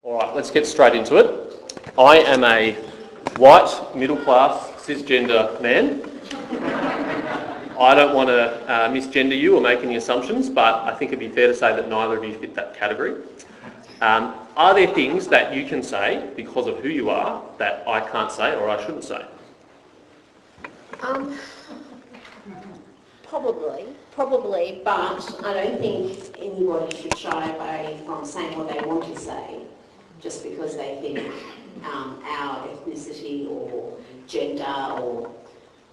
All right, let's get straight into it. I am a white, middle-class, cisgender man. I don't want to misgender you or make any assumptions, but I think it'd be fair to say that neither of you fit that category. Are there things that you can say because of who you are that I can't say or I shouldn't say? Probably, but I don't think anybody should shy away from saying what they want to say just because they think our ethnicity or gender or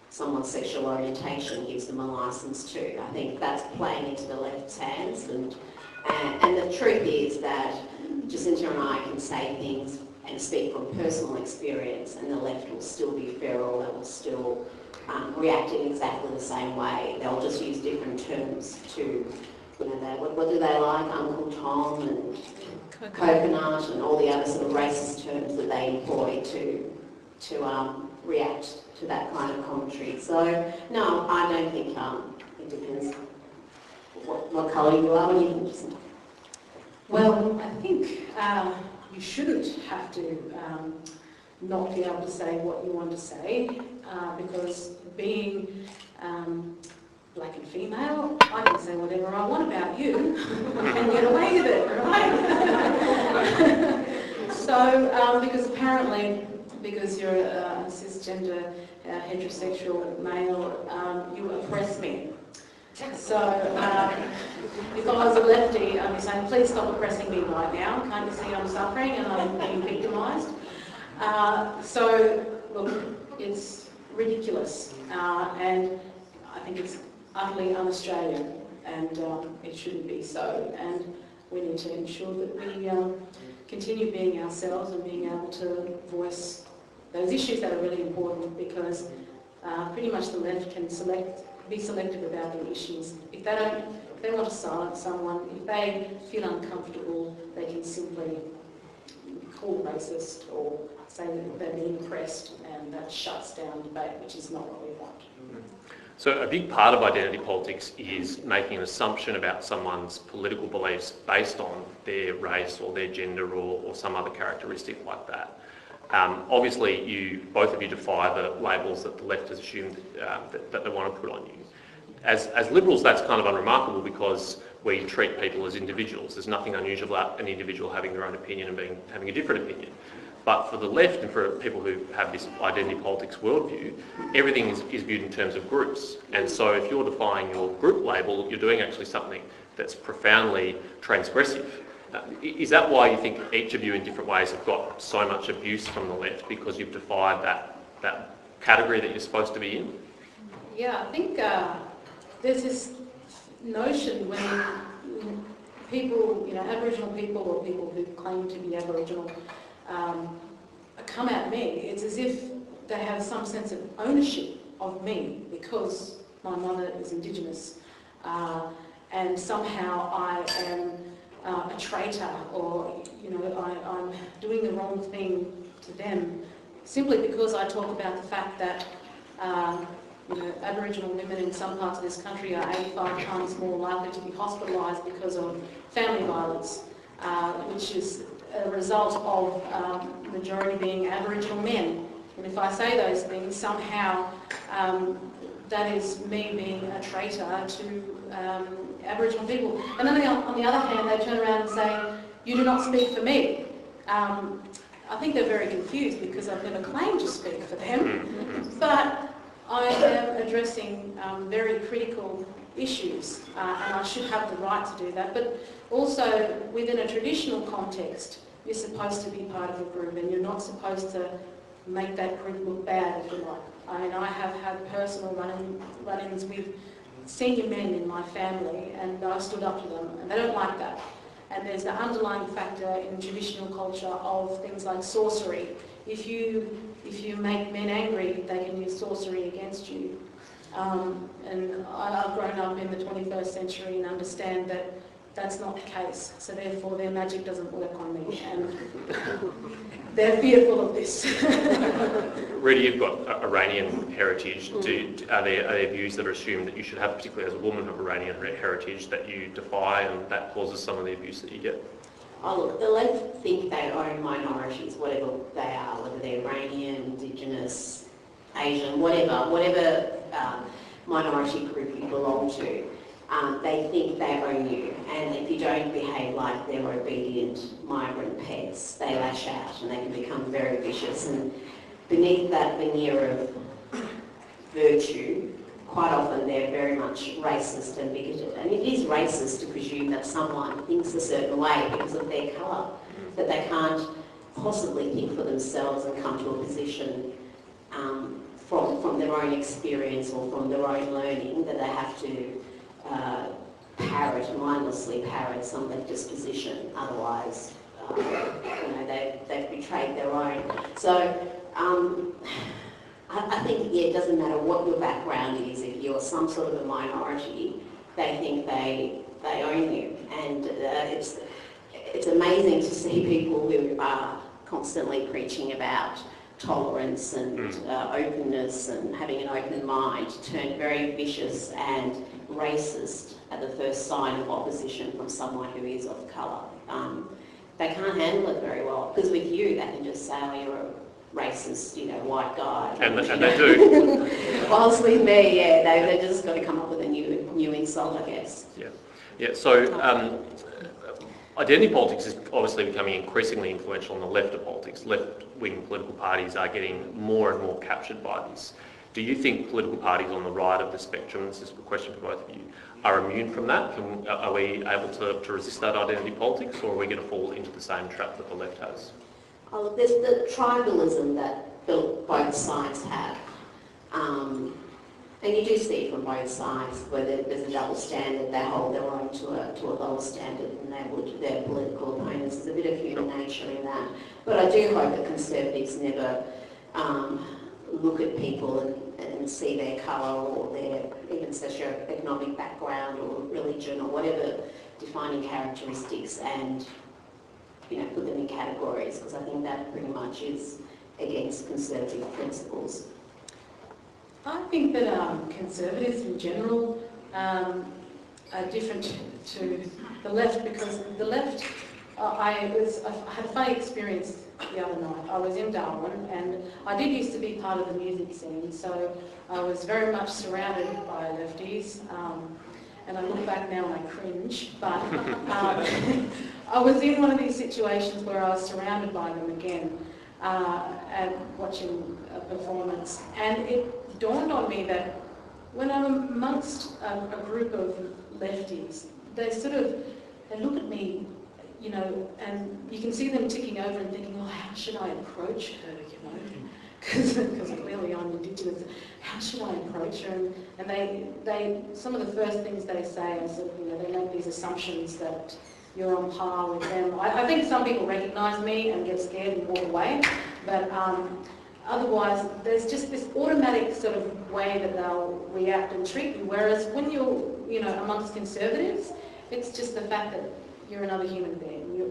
someone's sexual orientation gives them a licence to. I think that's playing into the left's hands, and the truth is that Jacinta and I can say things and speak from personal experience, and the left will still be feral, they will still react in exactly the same way. They'll just use different terms to, what do they like? Uncle Tom and coconut and all the other sort of racist terms that they employ to react to that kind of commentary. So, no, I don't think it depends what colour you are when you listen. Well, I think you shouldn't have to not be able to say what you want to say because being black and female, I can say whatever I want about you and get away with it, right? So, because you're a cisgender, heterosexual male, you oppress me. So, if I was a lefty, I'd be saying, please stop oppressing me right now. Can't you see I'm suffering and I'm being victimised? So, look, it's ridiculous, and I think it's utterly un-Australian, and it shouldn't be so. And we need to ensure that we continue being ourselves and being able to voice those issues that are really important, because pretty much the left can be selective about the issues. If they want to silence someone, if they feel uncomfortable, they can simply call racist or say that they're being oppressed, and that shuts down debate, which is not what we want. So a big part of identity politics is making an assumption about someone's political beliefs based on their race or their gender or some other characteristic like that. Obviously, both of you defy the labels that the left has assumed that they want to put on you. As Liberals, that's kind of unremarkable because we treat people as individuals. There's nothing unusual about an individual having their own opinion and having a different opinion. But for the left and for people who have this identity politics worldview, everything is viewed in terms of groups. And so if you're defying your group label, you're doing actually something that's profoundly transgressive. Is that why you think each of you in different ways have got so much abuse from the left, because you've defied that category that you're supposed to be in? Yeah, I think there's this notion when people, Aboriginal people or people who claim to be Aboriginal come at me, it's as if they have some sense of ownership of me because my mother is Indigenous, and somehow I am a traitor, or I'm doing the wrong thing to them simply because I talk about the fact that Aboriginal women in some parts of this country are 85 times more likely to be hospitalised because of family violence, which is a result of majority being Aboriginal men. And if I say those things, somehow that is me being a traitor to Aboriginal people. And then on the other hand, they turn around and say, you do not speak for me. I think they're very confused because I've never claimed to speak for them, but I am addressing very critical issues, and I should have the right to do that. But also, within a traditional context, you're supposed to be part of a group, and you're not supposed to make that group look bad, if you like. I mean, I have had personal run-ins with senior men in my family, and I've stood up to them, and they don't like that. And there's the underlying factor in traditional culture of things like sorcery. If you make men angry, they can use sorcery against you. And I've grown up in the 21st century and understand that that's not the case. So therefore, their magic doesn't work on me, and they're fearful of this. Rita, you've got Iranian heritage. Are there views that are assumed that you should have, particularly as a woman of Iranian heritage, that you defy and that causes some of the abuse that you get? Oh look, the left think they own minorities, whatever they are, whether they're Iranian, Indigenous, Asian, whatever minority group you belong to. They think they own you, and if you don't behave like their obedient migrant pets, they lash out and they can become very vicious. And beneath that veneer of virtue, quite often they're very much racist and bigoted. And it is racist to presume that someone thinks a certain way because of their colour, that they can't possibly think for themselves and come to a position from their own experience or from their own learning, that they have to mindlessly parrot some leftist position. Otherwise, they've betrayed their own. So I think, it doesn't matter what your background is. If you're some sort of a minority, they think they own you. And it's amazing to see people who are constantly preaching about tolerance and openness and having an open mind turn very vicious and racist at the first sign of opposition from someone who is of colour. They can't handle it very well, because with you they can just say, oh, you're a racist, white guy. And they do. Whilst with me, they've just got to come up with a new insult, I guess. Yeah. So identity politics is obviously becoming increasingly influential on the left of politics. Left-wing political parties are getting more and more captured by this. Do you think political parties on the right of the spectrum, this is a question for both of you, are immune from that? Are we able to resist that identity politics, or are we going to fall into the same trap that the left has? Oh, look, there's the tribalism that both sides have. And you do see it from both sides, where there's a double standard. They hold their own to a lower standard than they would their political opponents. There's a bit of human nature in that. But I do hope that Conservatives never look at people and see their colour or their even socio-economic background or religion or whatever defining characteristics and put them in categories, because I think that pretty much is against Conservative principles. I think that Conservatives in general are different to the left, because the left, I had a funny experience the other night. I was in Darwin, and I did used to be part of the music scene, so I was very much surrounded by lefties, and I look back now and I cringe, but I was in one of these situations where I was surrounded by them again and watching a performance, and it dawned on me that when I'm amongst a group of lefties, they look at me, and you can see them ticking over and thinking, oh, how should I approach her, because clearly I'm Indigenous. How should I approach her? And they some of the first things they say is that, they make these assumptions that you're on par with them. I think some people recognise me and get scared and walk away, but otherwise there's just this automatic sort of way that they'll react and treat you, whereas when you're, amongst Conservatives, it's just the fact that you're another human being. We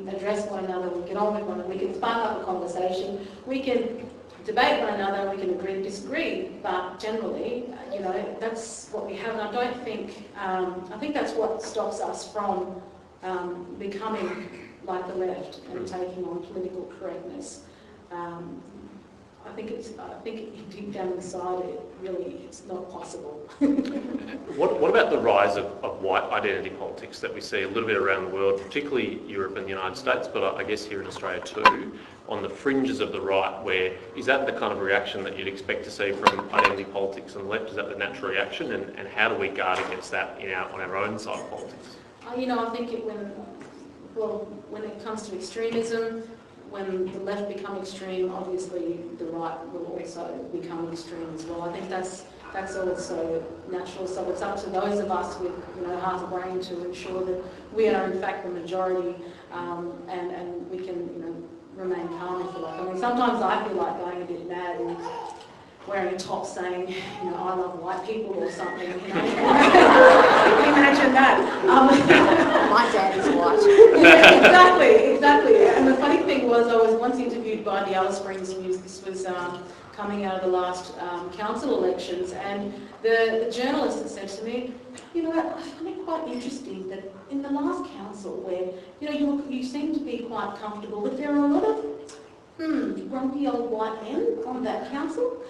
address one another, we get on with one another, we can spark up a conversation, we can debate one another, we can agree and disagree, but generally, that's what we have. And I don't think, I think that's what stops us from becoming like the left and taking on political correctness. I think deep down inside it's not possible. What about the rise of white identity politics that we see a little bit around the world, particularly Europe and the United States, but I guess here in Australia too, on the fringes of the right, where is that the kind of reaction that you'd expect to see from identity politics on the left? Is that the natural reaction, and how do we guard against that on our own side of politics? I think when it comes to extremism, when the left become extreme, obviously the right will also become extreme as well. I think that's also natural. So it's up to those of us with half a brain to ensure that we are in fact the majority, and we can remain calm, if you like. I mean, sometimes I feel like going a bit mad and wearing a top saying, I love white people or something. Imagine that. My dad is white. Yeah, exactly. And the funny thing was, I was once interviewed by the Alice Springs News. This was coming out of the last council elections, and the journalist had said to me, you know, I find it quite interesting that in the last council where, you know, you seem to be quite comfortable, but there are a lot of grumpy old white men on that council,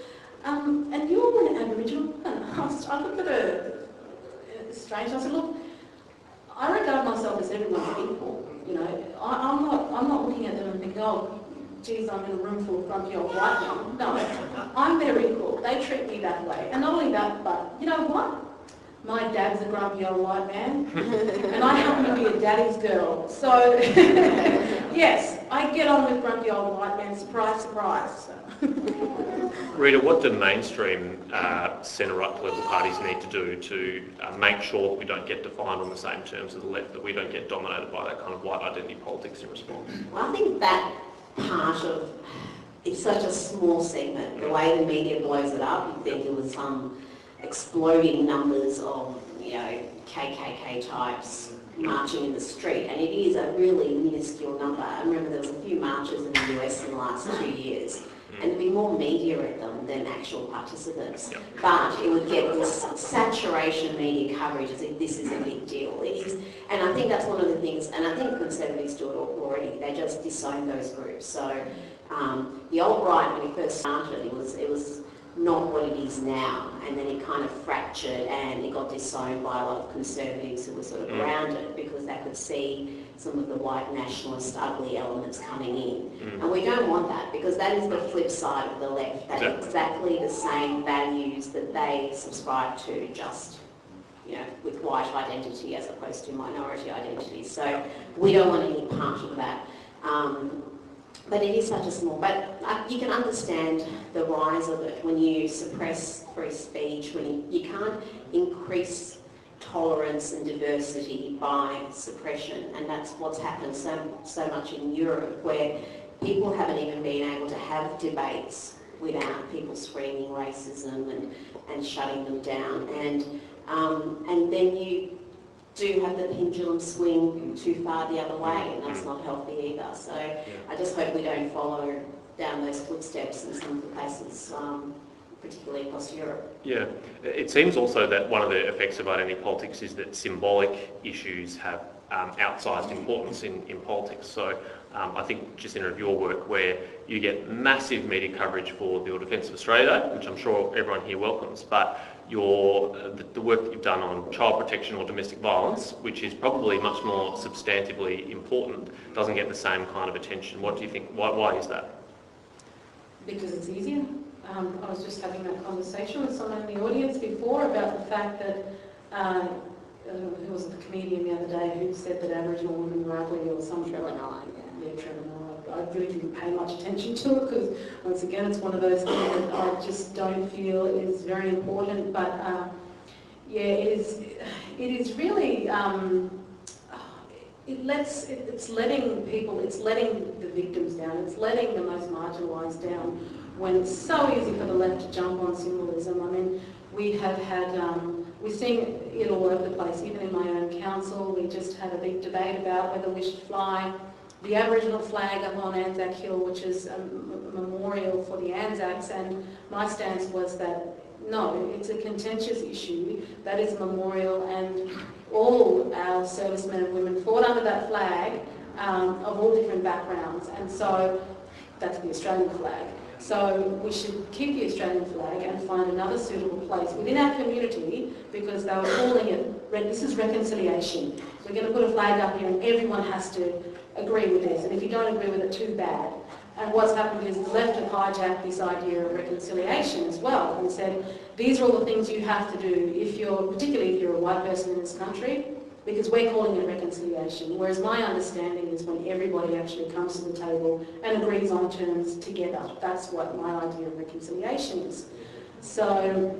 and you're an Aboriginal woman. I looked at her strange. I said, look, I regard myself as everyone's equal. You know, I'm not looking at them and thinking, oh, geez, I'm in a room full of grumpy old white men. No, I'm their equal. They treat me that way. And not only that, but you know what? My dad's a grumpy old white man, and I happen to be a daddy's girl. So, yes, I get on with grumpy old white men. Surprise, surprise. Rita, what do mainstream centre-right political parties need to do to make sure that we don't get defined on the same terms as the left, that we don't get dominated by that kind of white identity politics in response? Well, I think that part of it's such a small segment. The way the media blows it up, you'd think it was some exploding numbers of, you know, KKK types marching in the street, and it is a really minuscule number. I remember there was a few marches in the US in the last 2 years, and there'd be more media at them than actual participants. Yep. But it would get this saturation media coverage as if this is a big deal. It is, and I think that's one of the things, and I think Conservatives do it already, they just disown those groups. So the alt-right, when it first started, it was not what it is now, and then it kind of fractured and it got disowned by a lot of Conservatives who were sort of around it because they could see some of the white nationalist ugly elements coming in. And we don't want that, because that is the flip side of the left. That's exactly the same values that they subscribe to, just, you know, with white identity as opposed to minority identity. So we don't want any part of that. But it is such a small, but you can understand the rise of it when you suppress free speech, when you can't increase tolerance and diversity by suppression, and that's what's happened so much in Europe, where people haven't even been able to have debates without people screaming racism and shutting them down, and then you do have the pendulum swing too far the other way, and that's not healthy either. So I just hope we don't follow down those footsteps in some of the places, particularly across Europe. Yeah, it seems also that one of the effects of identity politics is that symbolic issues have outsized importance in politics. So I think, Jacinta, of your work, where you get massive media coverage for your Defence of Australia Day, which I'm sure everyone here welcomes, but the work that you've done on child protection or domestic violence, which is probably much more substantively important, doesn't get the same kind of attention. What do you think? Why is that? Because it's easier. I was just having that conversation with someone in the audience before about the fact that who was the comedian the other day who said that Aboriginal women were ugly or something. Trevor Noah. Yeah, Trevor Noah. I really didn't pay much attention to it because, once again, it's one of those things that I just don't feel is very important. But yeah, it is really. It's letting the victims down. It's letting the most marginalised down. When it's so easy for the left to jump on symbolism. I mean, we have had. We're seeing it all over the place, even in my own council. We just had a big debate about whether we should fly the Aboriginal flag up on Anzac Hill, which is a memorial for the Anzacs, and my stance was that no, it's a contentious issue. That is a memorial, and all our servicemen and women fought under that flag of all different backgrounds, and so that's the Australian flag. So we should keep the Australian flag and find another suitable place within our community, because they were calling it, this is reconciliation. We're going to put a flag up here and everyone has to agree with this, and if you don't agree with it, too bad. And what's happened is the left have hijacked this idea of reconciliation as well and said, these are all the things you have to do, particularly if you're a white person in this country, because we're calling it reconciliation. Whereas my understanding is when everybody actually comes to the table and agrees on terms together. That's what my idea of reconciliation is. So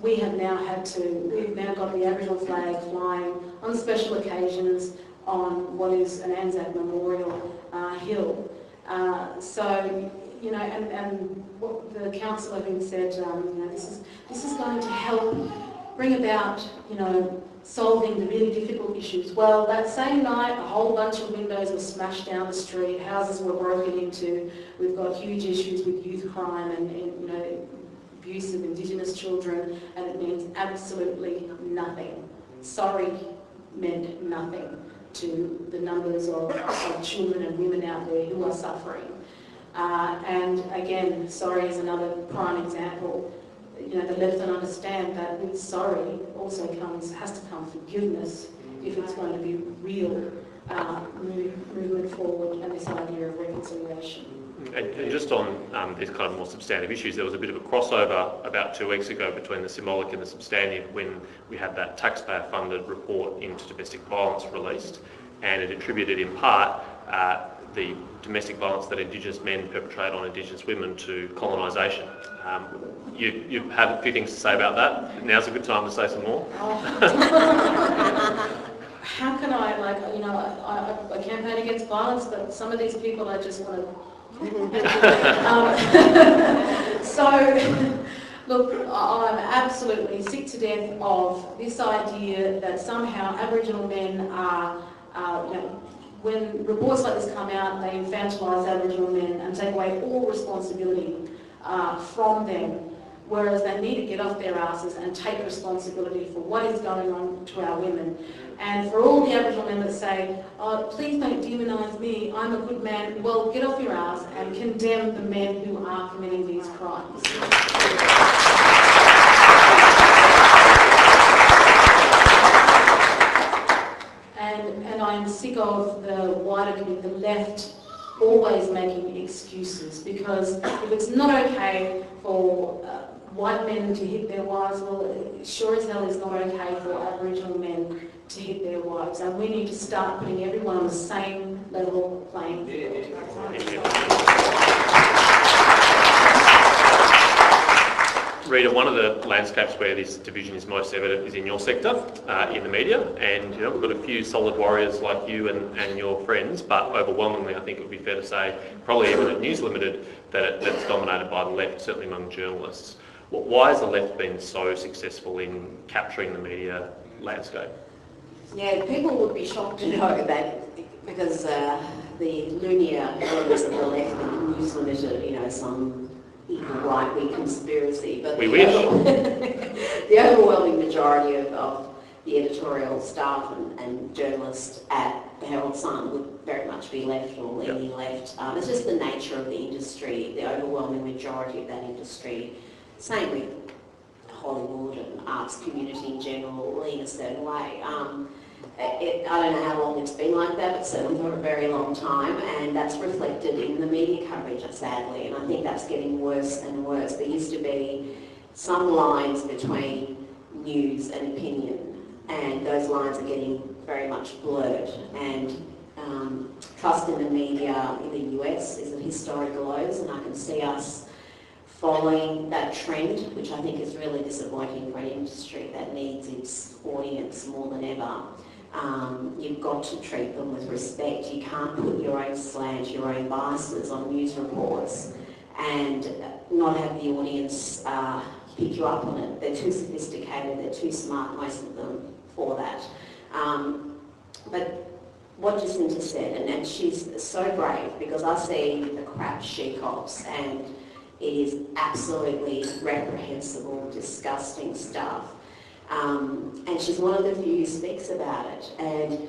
we've now got the Aboriginal flag flying on special occasions on what is an Anzac Memorial hill. So, you know, and what the councillor who said, you know, this is going to help bring about, you know, solving the really difficult issues. Well, that same night, a whole bunch of windows were smashed down the street, houses were broken into, we've got huge issues with youth crime and abuse of Indigenous children, and it means absolutely nothing. Sorry meant nothing to the numbers of children and women out there who are suffering. And again, sorry is another prime example. The left don't understand that with sorry also has to come forgiveness if it's going to be real movement forward and this idea of reconciliation. And just on these kind of more substantive issues, there was a bit of a crossover about 2 weeks ago between the symbolic and the substantive when we had that taxpayer-funded report into domestic violence released, and it attributed in part the domestic violence that Indigenous men perpetrate on Indigenous women to colonisation. You have a few things to say about that. Now's a good time to say some more. How can I campaign against violence, but some of these people I just want to... So, look, I'm absolutely sick to death of this idea that somehow Aboriginal men are, when reports like this come out, they infantilise Aboriginal men and take away all responsibility from them, whereas they need to get off their asses and take responsibility for what is going on to our women. And for all the Aboriginal men that say, oh, please don't demonise me, I'm a good man, well, get off your ass and condemn the men who are committing these crimes. And I'm sick of the wider community, the left, always making excuses, because if it's not okay for white men to hit their wives, well, it sure as hell is not okay for Aboriginal men to hit their wives, and we need to start putting everyone on the same level playing field. Rita, one of the landscapes where this division is most evident is in your sector, in the media, and we've got a few solid warriors like you and your friends, but overwhelmingly I think it would be fair to say, probably even at News Limited, that it's dominated by the left, certainly among journalists. Why has the left been so successful in capturing the media landscape? Yeah, people would be shocked to know that because the linear elements of the left in News Limited, some evil right-wing conspiracy, but we wish. The overwhelming majority of the editorial staff and journalists at the Herald Sun would very much be left or leaning left. It's just the nature of the industry, the overwhelming majority of that industry. Same with Hollywood and arts community in general, lean a certain way. I don't know how long it's been like that, but certainly for a very long time, and that's reflected in the media coverage, sadly, and I think that's getting worse and worse. There used to be some lines between news and opinion, and those lines are getting very much blurred, and trust in the media in the US is at historical lows, and I can see us following that trend, which I think is really disappointing for an industry that needs its audience more than ever. You've got to treat them with respect. You can't put your own slant, your own biases on news reports and not have the audience pick you up on it. They're too sophisticated, they're too smart, most of them, for that. But what Jacinta said, and she's so brave, because I see the crap she cops, and it is absolutely reprehensible, disgusting stuff. And she's one of the few who speaks about it. And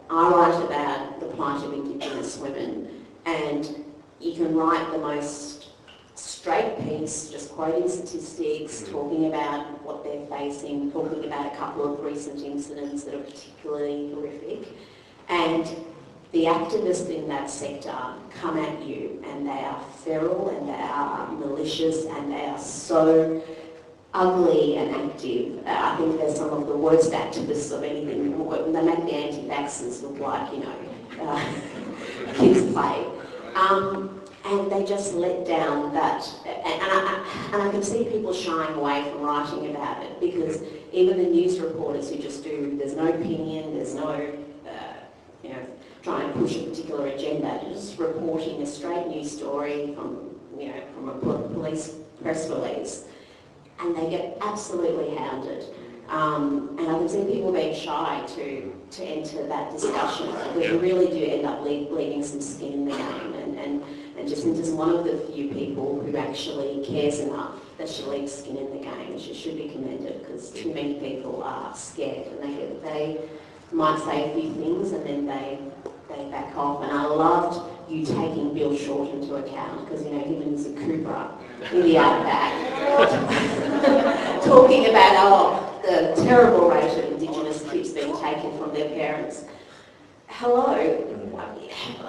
I write about the plight of Indigenous women, and you can write the most straight piece, just quoting statistics, talking about what they're facing, talking about a couple of recent incidents that are particularly horrific. And the activists in that sector come at you, and they are feral, and they are malicious, and they are so ugly and active. I think they're some of the worst activists of anything. They make the anti-vaxxers look like, kids play. And they just let down that. And I can see people shying away from writing about it, because even the news reporters who just there's no opinion, there's no, trying to push a particular agenda, just reporting a straight news story from a police press release, and they get absolutely hounded. And I can see people being shy to enter that discussion. We really do end up leaving some skin in the game, and Jacinta's one of the few people who actually cares enough that she leaves skin in the game, and she should be commended, because too many people are scared, and they might say a few things and then they back off. And I loved you taking Bill Short into account, because him and Mr. Cooper in the outback talking about the terrible rate of Indigenous kids being taken from their parents. Hello,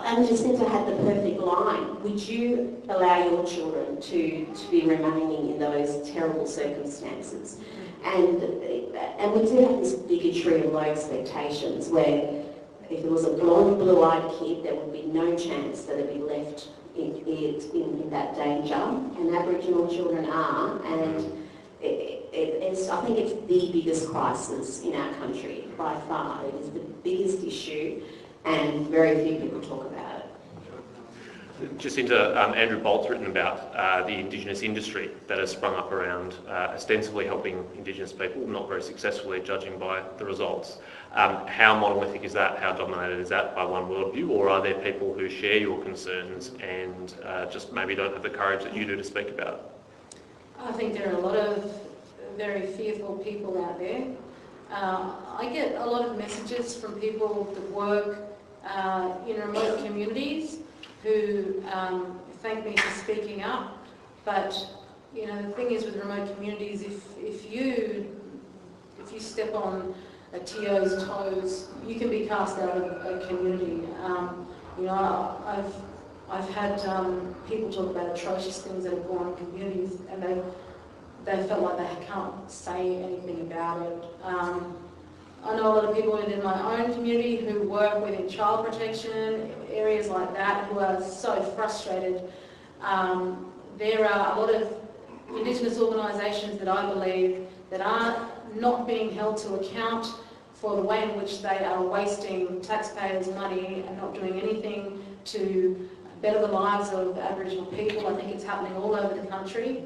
and Jacinta had the perfect line. Would you allow your children to be remaining in those terrible circumstances? And we do have this bigotry and low expectations, where if there was a blonde, blue-eyed kid, there would be no chance that it'd be left in that danger. And Aboriginal children are, and I think it's the biggest crisis in our country by far. It is the biggest issue, and very few people talk about it. Jacinta, Andrew Bolt's written about the Indigenous industry that has sprung up around ostensibly helping Indigenous people, not very successfully, judging by the results. How monolithic is that? How dominated is that by one worldview? Or are there people who share your concerns and just maybe don't have the courage that you do to speak about it? I think there are a lot of very fearful people out there. I get a lot of messages from people that work in remote communities who thank me for speaking up. But the thing is with remote communities, if you step on a TO's toes, you can be cast out of a community. I've had people talk about atrocious things that have gone on in communities, and they felt like they can't say anything about it. I know a lot of people in my own community who work within child protection, areas like that, who are so frustrated. There are a lot of Indigenous organisations that I believe that are not being held to account for the way in which they are wasting taxpayers' money and not doing anything to better the lives of Aboriginal people. I think it's happening all over the country.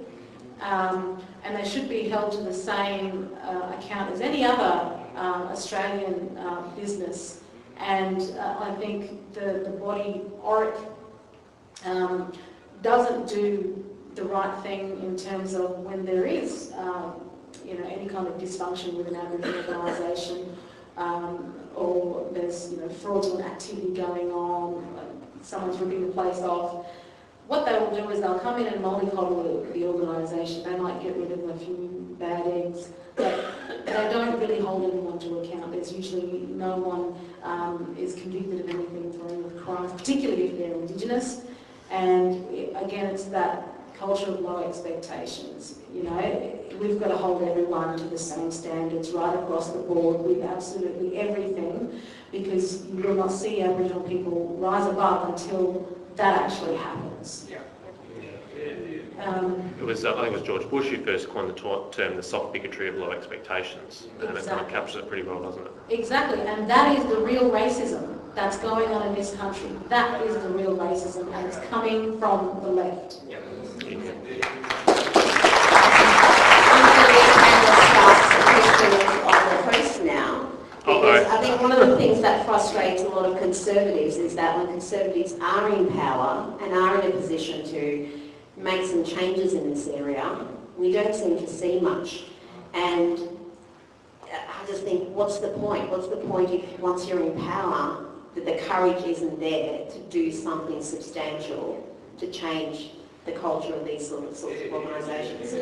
And they should be held to the same account as any other Australian business. And I think the body, ORIC, doesn't do the right thing in terms of when there is any kind of dysfunction with an Aboriginal organisation, or there's fraudulent activity going on, someone's ripping the place off. What they will do is they'll come in and mollycoddle the organisation. They might get rid of a few bad eggs, but they don't really hold anyone to account. There's usually no one is convicted of anything for any of the crimes, particularly if they're Indigenous. And again, it's that culture of low expectations. We've got to hold everyone to the same standards right across the board with absolutely everything, because you will not see Aboriginal people rise above until that actually happens. It was, I think it was George Bush who first coined the term the soft bigotry of low expectations. And it kind of captures it pretty well, doesn't it? Exactly, and that is the real racism that's going on in this country. That is the real racism, and it's coming from the left. Yeah. Because I think one of the things that frustrates a lot of Conservatives is that when Conservatives are in power and are in a position to make some changes in this area, we don't seem to see much. And I just think, what's the point? What's the point if once you're in power, that the courage isn't there to do something substantial to change the culture of these sorts of organisations?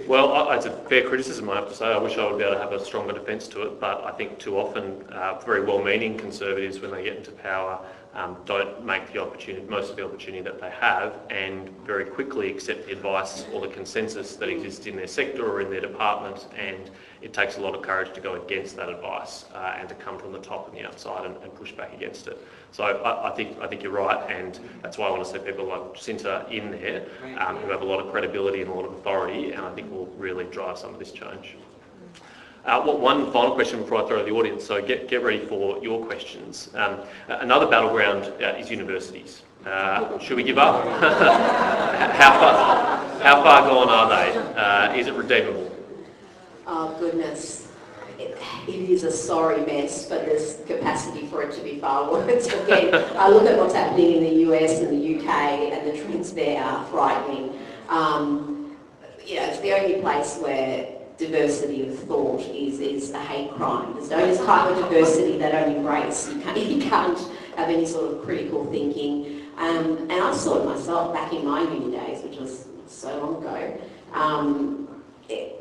Well, it's a fair criticism, I have to say. I wish I would be able to have a stronger defence to it, but I think too often very well-meaning Conservatives, when they get into power, don't make the most of the opportunity that they have, and very quickly accept the advice or the consensus that exists in their sector or in their department, and it takes a lot of courage to go against that advice and to come from the top and the outside and push back against it. So I think you're right, and that's why I want to see people like Jacinta in there who have a lot of credibility and a lot of authority, and I think will really drive some of this change. One final question before I throw to the audience, so get ready for your questions. Another battleground is universities. Should we give up? How far gone are they? Is it redeemable? Oh, goodness. it is a sorry mess, but there's capacity for it to be far worse. Again, I look at what's happening in the US and the UK, and the trends there are frightening. It's the only place where diversity of thought is a hate crime. There's no type of diversity that only breaks. You can't have any sort of critical thinking. And I saw it myself back in my uni days, which was so long ago.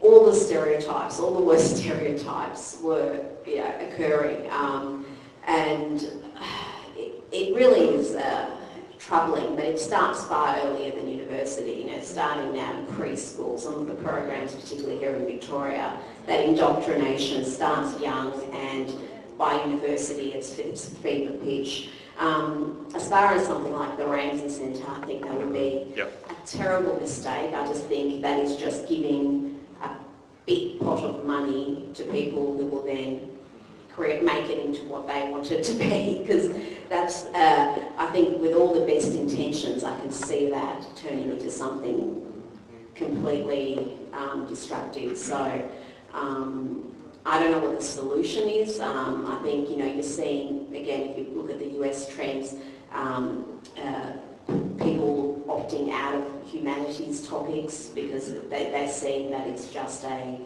All the stereotypes, all the worst stereotypes were occurring. And it really is troubling, but it starts far earlier than university, starting now in preschool. Some of the programs, particularly here in Victoria, that indoctrination starts young, and by university it's fever pitch. As far as something like the Ramsay Centre, I think that would be a terrible mistake. I just think that is just giving a big pot of money to people who will then make it into what they want it to be, because that's, I think with all the best intentions, I can see that turning into something completely destructive. So I don't know what the solution is. I think, you're seeing, again, if you look at the US trends, people opting out of humanities topics because they're seeing that it's just a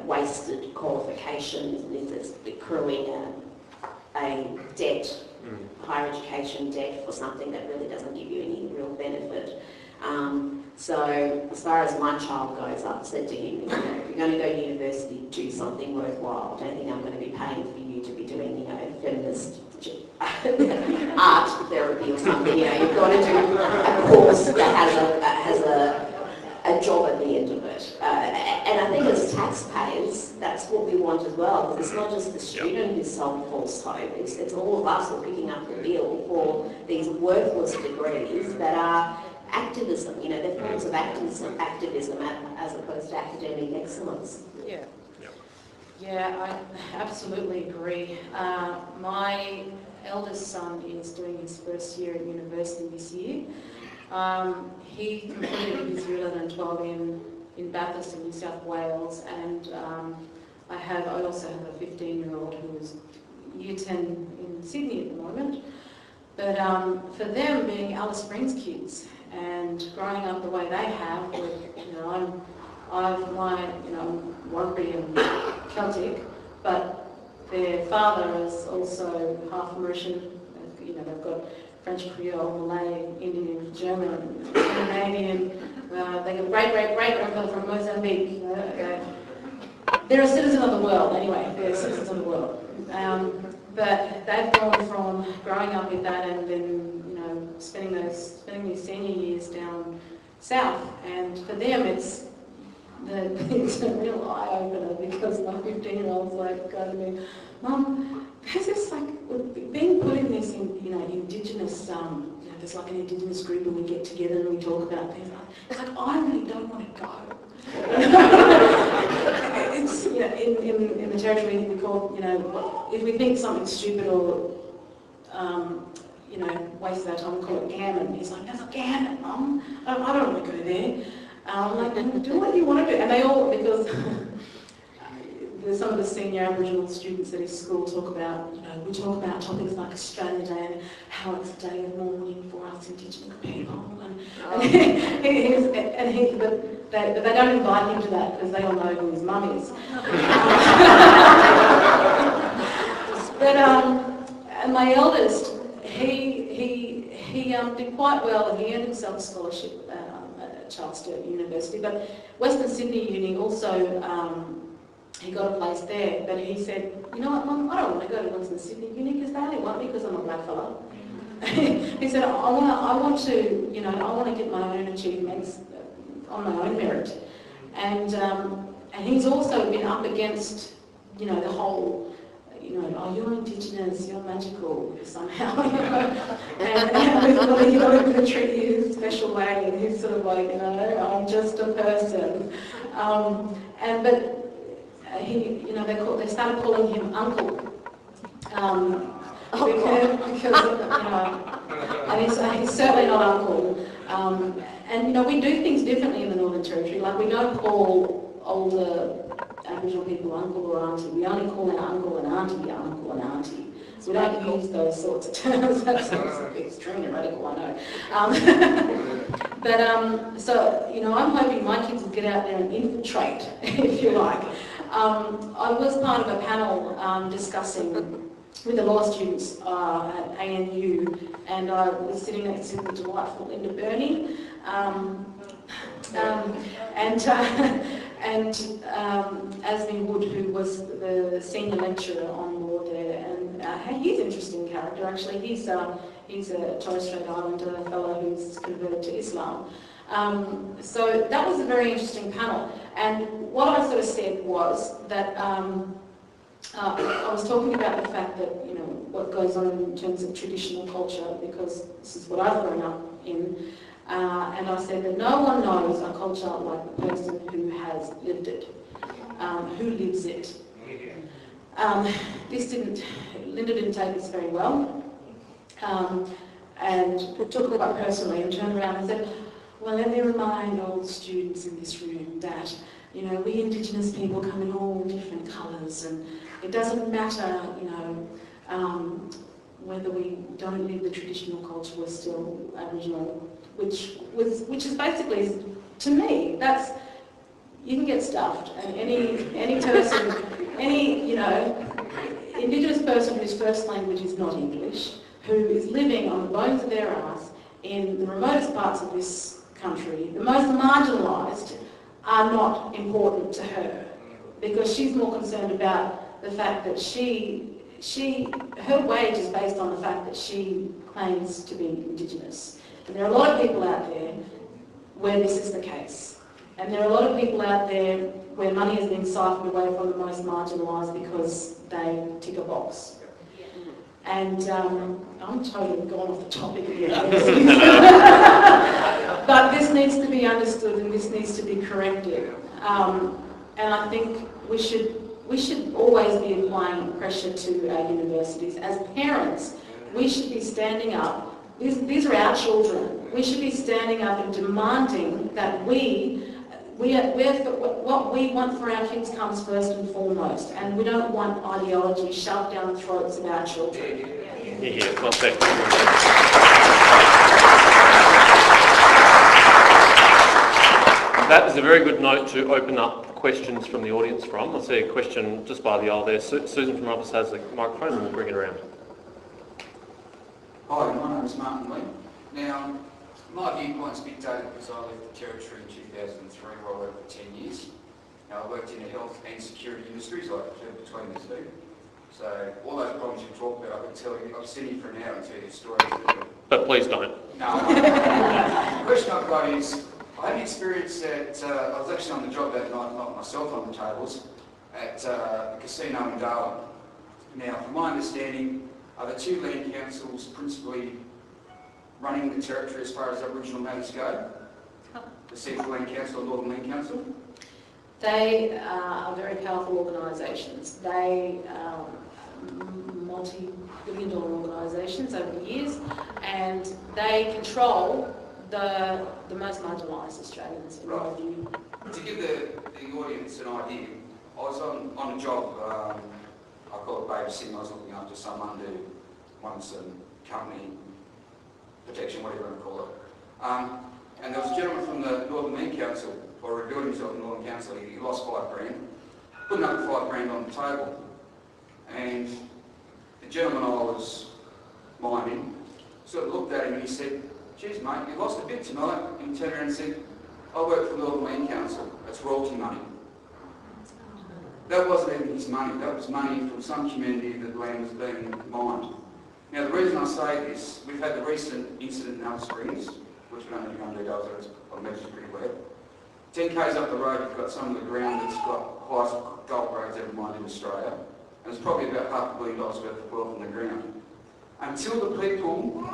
wasted qualification. It's accruing a debt, higher education debt, for something that really doesn't give you any real benefit. So as far as my child goes, I've said to him, if you're going to go to university, do something worthwhile. I don't think I'm going to be paying for you to be doing, feminist art therapy or something. You've got to do a course that has a job at the end of it. And I think as taxpayers, that's what we want as well, because it's not just the student who's sold false hope, it's all of us who are picking up the bill for these worthless degrees that are activism, they're forms of activism as opposed to academic excellence. Yeah, I absolutely agree. My eldest son is doing his first year at university this year. He completed his year 11 and 12 in Bathurst in New South Wales, and I also have a 15-year-old who is year 10 in Sydney at the moment. But for them, being Alice Springs kids and growing up the way they have, with, I'm Warrabee and Celtic, but their father is also half Mauritian. They've got French Creole, Malay, Indian, German, Canadian. They got great-great-great-grandfather from Mozambique. They're a citizen of the world, anyway. They're citizens of the world. But they've gone from growing up with that and then, spending these senior years down south. And for them, it's a real eye-opener, because my 15-year-old's going to me, Mum, there's this being put in this, Indigenous, there's an Indigenous group and we get together and we talk about things. It's I really don't want to go. It's, in the territory we call, if we think something's stupid or, waste our time, we call it gammon. He's like, there's a gammon, Mum. I don't want to go there. I'm like, do what you want to do. And they all, because some of the senior Aboriginal students at his school talk about, we talk about topics like Australia Day and how it's a day of mourning for us Indigenous people. But they don't invite him to that because they all know who his mum is. And my eldest, he did quite well, and he earned himself a scholarship at Charles Sturt University. But Western Sydney Uni also. He got a place there, but he said, you know what, Mum, I don't want to go to Western Sydney Uni because they only want me because I'm a black fella. He said, I want to get my own achievements on my own merit. And he's also been up against, the whole, oh, you're Indigenous, you're magical somehow, and we've got to treat you in a special way, and he's sort of like, I'm just a person. They started calling him Uncle, and he's certainly not Uncle. And we do things differently in the Northern Territory. Like, we don't call older Aboriginal people uncle or auntie. We only call our uncle and auntie uncle and auntie. So we don't use those sorts of terms. That sounds extremely radical, I know. So, you know, I'm hoping my kids will get out there and infiltrate, if you like. I was part of a panel discussing with the law students at ANU, and I was sitting next to the delightful Linda Burney, and Asmi Wood, who was the senior lecturer on law there, and he's an interesting character actually. He's a Torres Strait Islander fellow who's converted to Islam. So that was a very interesting panel, and what I sort of said was that I was talking about the fact that, you know, what goes on in terms of traditional culture, because this is what I've grown up in, and I said that no one knows a culture like the person who has lived it, who lives it. Linda didn't take this very well, and took it quite personally, and turned around and said, well, let me remind all the students in this room that, you know, we Indigenous people come in all different colours, and it doesn't matter, you know, whether we don't live the traditional culture, we're still Aboriginal, which is basically, to me, that's, you can get stuffed, and any person, you know, Indigenous person whose first language is not English, who is living on the bones of their ass in the remotest parts of this country, the most marginalised, are not important to her, because she's more concerned about the fact that her wage is based on the fact that she claims to be Indigenous. And there are a lot of people out there where this is the case. And there are a lot of people out there where money has been siphoned away from the most marginalised because they tick a box. And I'm totally gone off the topic again. But this needs to be understood and this needs to be corrected. And I think we should always be applying pressure to our universities. As parents, we should be standing up. These are our children. We should be standing up and demanding that what we want for our kids comes first and foremost, and we don't want ideology shoved down the throats of our children. Yeah, well said. That is a very good note to open up questions from the audience from. I see a question just by the aisle there. Susan from Office has the microphone and we'll bring it around. Hi, my name is Martin Lee. Now, my viewpoint's a bit dated because I left the Territory in 2003 where I worked for 10 years. Now, I worked in the health and security industries, like between the two. So all those problems you talk about, I could tell you, I've seen you for an hour and tell you stories. But please don't. No. The question I've got is, I had an experience that I was actually on the job that night, not myself on the tables, at the casino in Darwin. Now, from my understanding, are the two land councils principally running the Territory as far as Aboriginal matters go? The Central Land Council and Northern Land Council? They are very powerful organisations. They are multi-billion-dollar organisations over the years, and they control the most marginalised Australians, in my view. To give the audience an idea, I was on a job, I call it babysitting. I was looking after someone who won some company protection, whatever you want to call it. And there was a gentleman from the Northern Land Council, or revealed himself in the Northern Council. He lost $5,000, put another $5,000 on the table. And the gentleman I was minding sort of looked at him and he said, geez mate, you lost a bit tonight. And he turned around and said, I work for the Northern Land Council, that's royalty money. That wasn't even his money, that was money from some community that land was being mined. Now the reason I say this, we've had the recent incident in Alice Springs, which we don't need to go into details of, I imagine pretty well. 10 k's up the road you've got some of the ground that's got highest gold grades ever mined in Australia, and it's probably about $500 million worth of wealth in the ground. Until the people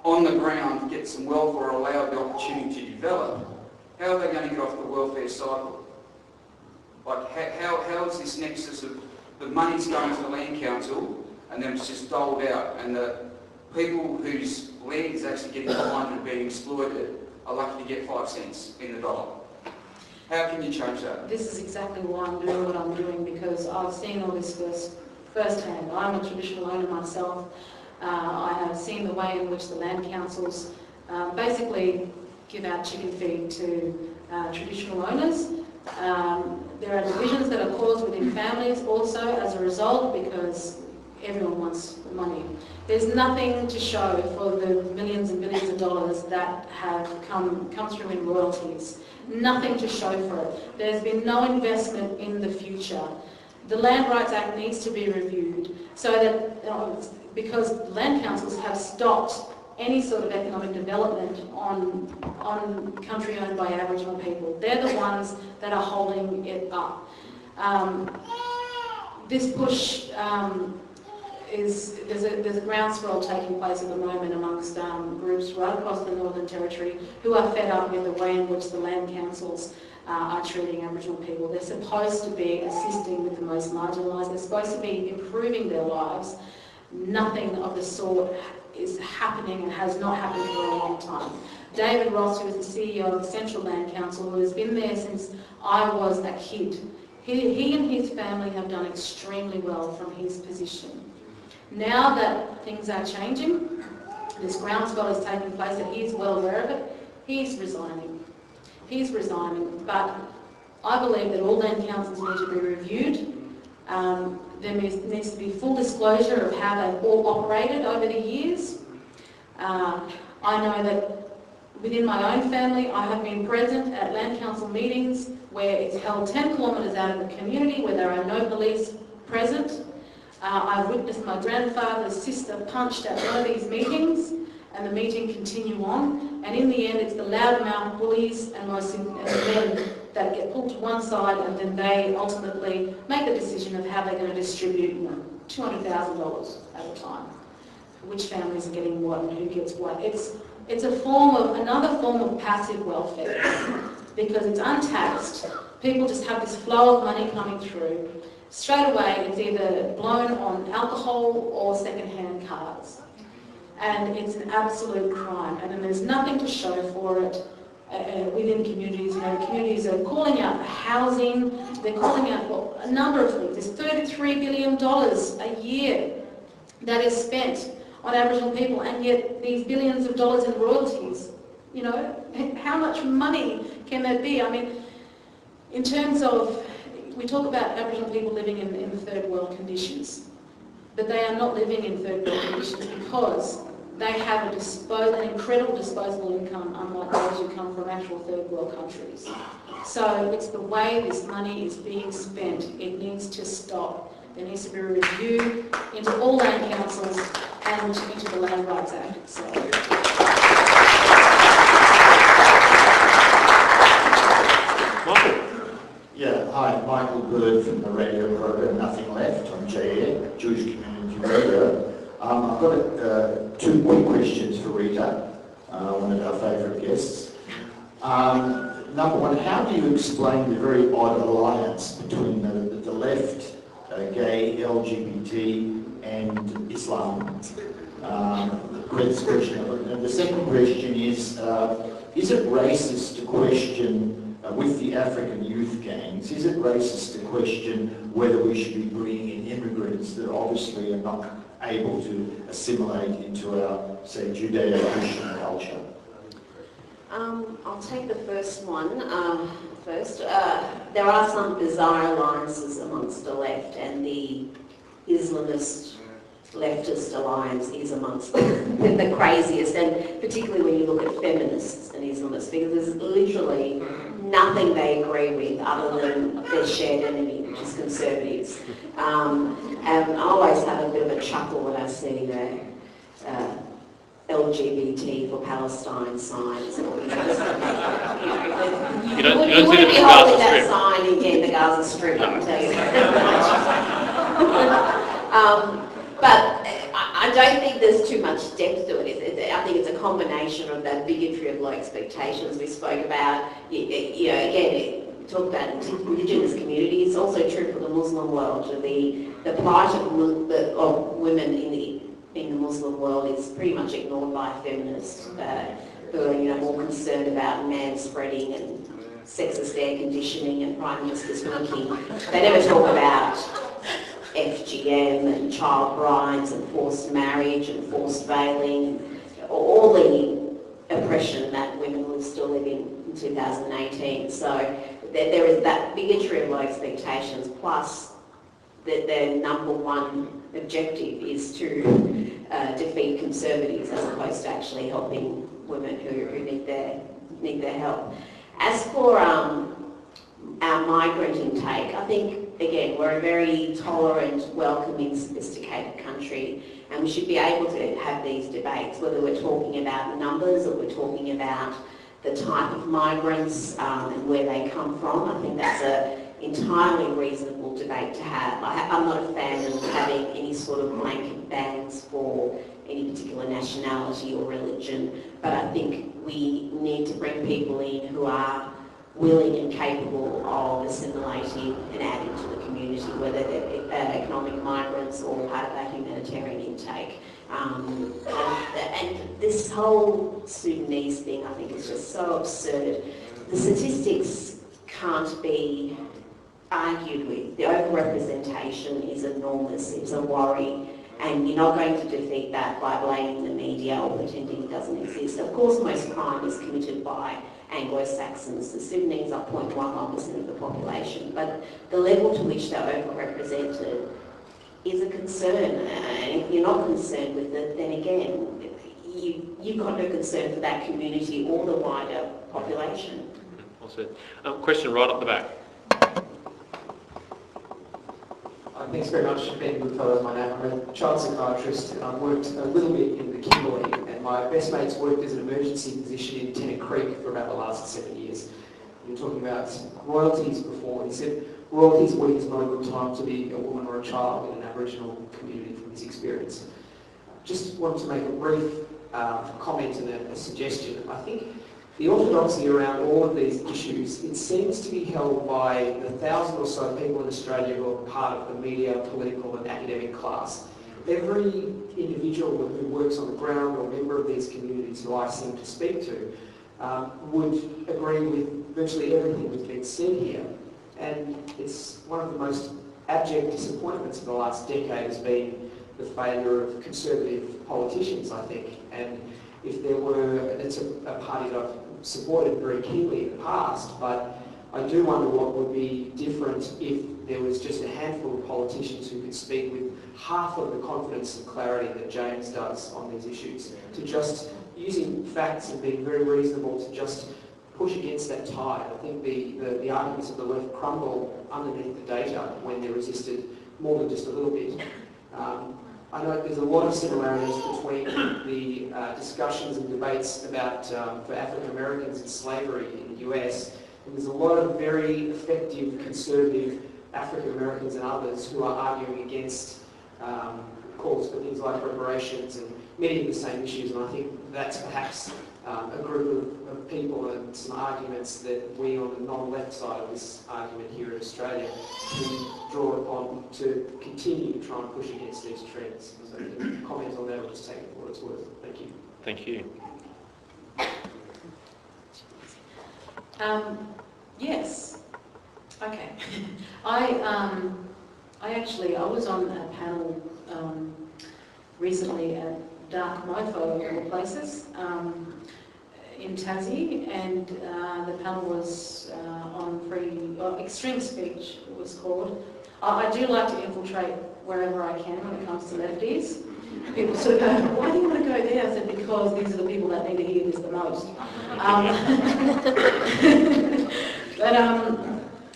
on the ground get some wealth or allowed the opportunity to develop, how are they going to get off the welfare cycle? Like, how is this nexus of the money's going to the land council and then it's just doled out, and the people whose land is actually getting behind and being exploited are lucky to get 5 cents in the dollar? How can you change that? This is exactly why I'm doing what I'm doing, because I've seen all this firsthand. I'm a traditional owner myself. I have seen the way in which the land councils basically give out chicken feed to traditional owners. There are divisions that are caused within families also as a result, because everyone wants money. There's nothing to show for the millions and billions of dollars that have come through in royalties. Nothing to show for it. There's been no investment in the future. The Land Rights Act needs to be reviewed so that, because land councils have stopped any sort of economic development on country owned by Aboriginal people. They're the ones that are holding it up. This push there's a groundswell taking place at the moment amongst groups right across the Northern Territory who are fed up with the way in which the land councils are treating Aboriginal people. They're supposed to be assisting with the most marginalised. They're supposed to be improving their lives. Nothing of the sort is happening and has not happened for a long time. David Ross, who is the CEO of the Central Land Council, who has been there since I was a kid, he and his family have done extremely well from his position. Now that things are changing, this groundswell is taking place and he's well aware of it, he's resigning. He's resigning, but I believe that all land councils need to be reviewed. There needs to be full disclosure of how they've all operated over the years. I know that within my own family, I have been present at land council meetings where it's held 10 kilometres out of the community, where there are no police present. I've witnessed my grandfather's sister punched at one of these meetings, and the meeting continue on. And in the end, it's the loudmouth bullies and men that get pulled to one side, and then they ultimately make the decision of how they're going to distribute $200,000 at a time. Which families are getting what and who gets what. It's another form of passive welfare, because it's untaxed. People just have this flow of money coming through. Straight away, it's either blown on alcohol or second-hand cars. And it's an absolute crime. And then there's nothing to show for it within communities. Communities are calling out for housing. They're calling out a number of things. There's $33 billion a year that is spent on Aboriginal people, and yet these billions of dollars in royalties. How much money can there be? I mean, in terms of, we talk about Aboriginal people living in third world conditions, but they are not living in third world conditions because they have an incredible disposable income, unlike those who come from actual third world countries. So it's the way this money is being spent. It needs to stop. There needs to be a review into all land councils and into the Land Rights Act itself. Yeah, hi, Michael Bird from the radio program Nothing Left on JN, Jewish Community Radio. I've got 2 quick questions for Rita, one of our favourite guests. Number one, how do you explain the very odd alliance between the left, gay, LGBT and Islam? First question. And the second question is it racist to question, with the African youth gangs, is it racist to question whether we should be bringing in immigrants that obviously are not able to assimilate into our, say, Judeo-Christian culture? I'll take the first one first. There are some bizarre alliances amongst the left, and the Islamist leftist alliance is amongst the craziest, and particularly when you look at feminists and Islamists, because there's literally nothing they agree with other than their shared enemy, which is conservatives. And I always have a bit of a chuckle when I see the LGBT for Palestine signs. You wouldn't be holding that sign in the Gaza Strip, I can tell you. But I don't think there's too much depth to it. I think it's a combination of that bigotry of low expectations we spoke about. Again, talk about Indigenous communities. It's also true for the Muslim world. The plight of women in the Muslim world is pretty much ignored by feminists who are more concerned about man spreading and sexist air conditioning and Prime Minister's winking. They never talk about FGM and child brides and forced marriage and forced veiling, all the oppression that women will still live in 2018. So there is that bigotry of low expectations, plus that their number one objective is to defeat conservatives as opposed to actually helping women who need their help. As for our migrant intake, I think, again, we're a very tolerant, welcoming, sophisticated country, and we should be able to have these debates, whether we're talking about numbers or we're talking about the type of migrants and where they come from. I think that's an entirely reasonable debate to have. I'm not a fan of having any sort of blanket bans for any particular nationality or religion, but I think we need to bring people in who are willing and capable of assimilating and adding to the community, whether they're economic migrants or part of our humanitarian intake. And this whole Sudanese thing, I think, is just so absurd. The statistics can't be argued with. The overrepresentation is enormous. It's a worry. And you're not going to defeat that by blaming the media or pretending it doesn't exist. Of course, most crime is committed by Anglo-Saxons. The Sudanese are 0.11% of the population, but the level to which they're overrepresented is a concern. And if you're not concerned with it, then again, you've got no concern for that community or the wider population. Well said. Question right up the back. Thanks very much, Ben Goodfellow, my name. I'm a child psychiatrist and I've worked a little bit in the Kimberley, and my best mate's worked as an emergency physician in Tennant Creek for about the last 7 years. You're talking about royalties before, and he said royalties week is not a good time to be a woman or a child in an Aboriginal community from his experience. Just wanted to make a brief comment and a suggestion. I think the orthodoxy around all of these issues, it seems to be held by the 1,000 or so people in Australia who are part of the media, political and academic class. Every individual who works on the ground or member of these communities who I seem to speak to would agree with virtually everything that's been said here. And it's one of the most abject disappointments of the last decade has been the failure of conservative politicians, I think. And if there were, it's a party that I've supported very keenly in the past, but I do wonder what would be different if there was just a handful of politicians who could speak with half of the confidence and clarity that James does on these issues, to just using facts and being very reasonable to just push against that tide. I think the arguments of the left crumble underneath the data when they're resisted more than just a little bit. I know there's a lot of similarities between the discussions and debates about for African Americans and slavery in the US, and there's a lot of very effective conservative African Americans and others who are arguing against calls for things like reparations and many of the same issues, and I think that's perhaps a group of people and some arguments that we on the non-left side of this argument here in Australia can draw upon to continue to try and push against these trends. So if you can comment on that or just take it for what it's worth. Thank you. Thank you. Yes. Okay. I was on a panel recently at Dark Mofo of all places in Tassie, and the panel was on extreme speech, it was called. I do like to infiltrate wherever I can when it comes to lefties. People sort of go, why do you want to go there? I said, because these are the people that need to hear this the most.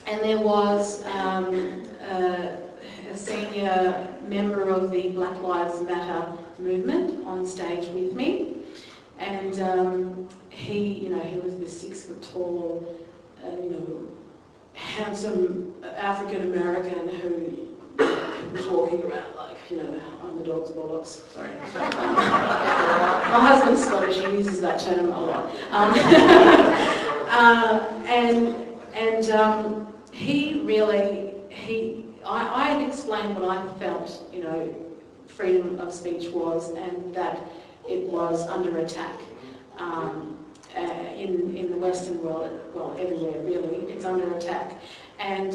And there was a senior member of the Black Lives Matter movement on stage with me, and he was this 6 foot tall, handsome African American who was walking around like, on the dog's bollocks. Sorry. My husband's Scottish, he uses that term a lot. I had explained what I felt, freedom of speech was, and that it was under attack. in the Western world, well, everywhere really, it's under attack. And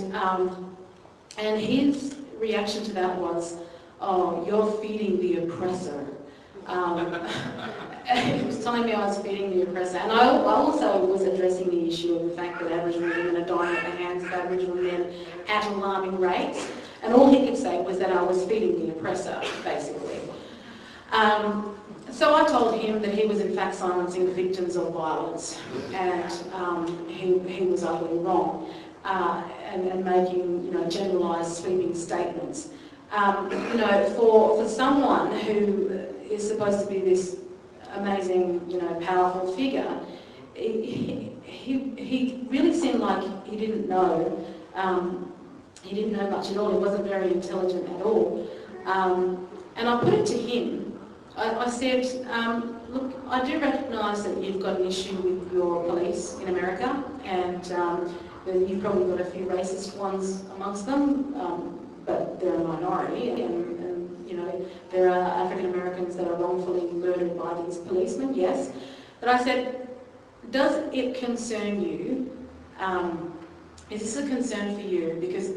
his reaction to that was, "Oh, you're feeding the oppressor." He was telling me I was feeding the oppressor. And I also was addressing the issue of the fact that Aboriginal women are dying at the hands of Aboriginal men at alarming rates. And all he could say was that I was feeding the oppressor, basically. So I told him that he was in fact silencing the victims of violence, and he was utterly wrong, and making generalised sweeping statements. For someone who is supposed to be this amazing, powerful figure, he really seemed like he didn't know. He didn't know much at all. He wasn't very intelligent at all. And I put it to him. I said, look, I do recognise that you've got an issue with your police in America, and you've probably got a few racist ones amongst them, but they're a minority, and there are African Americans that are wrongfully murdered by these policemen, yes. But I said, does it concern you? Is this a concern for you? Because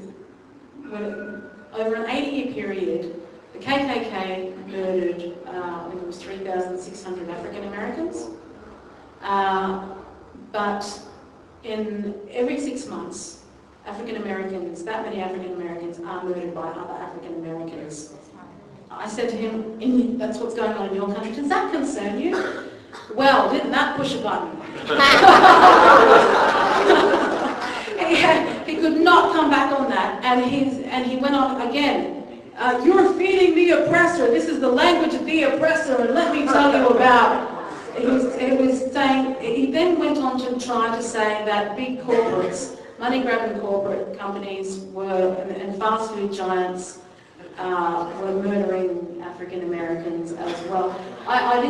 over an 80-year period, the KKK murdered, I think it was 3,600 African Americans, but in every 6 months, African Americans, that many African Americans are murdered by other African Americans. I said to him, that's what's going on in your country, does that concern you? Well, didn't that push a button? He could not come back on that, and he went on again. You're feeding the oppressor. This is the language of the oppressor, and let me tell you about. He was saying. He then went on to try to say that big corporates, money-grabbing corporate companies, and fast food giants were murdering African Americans as well. I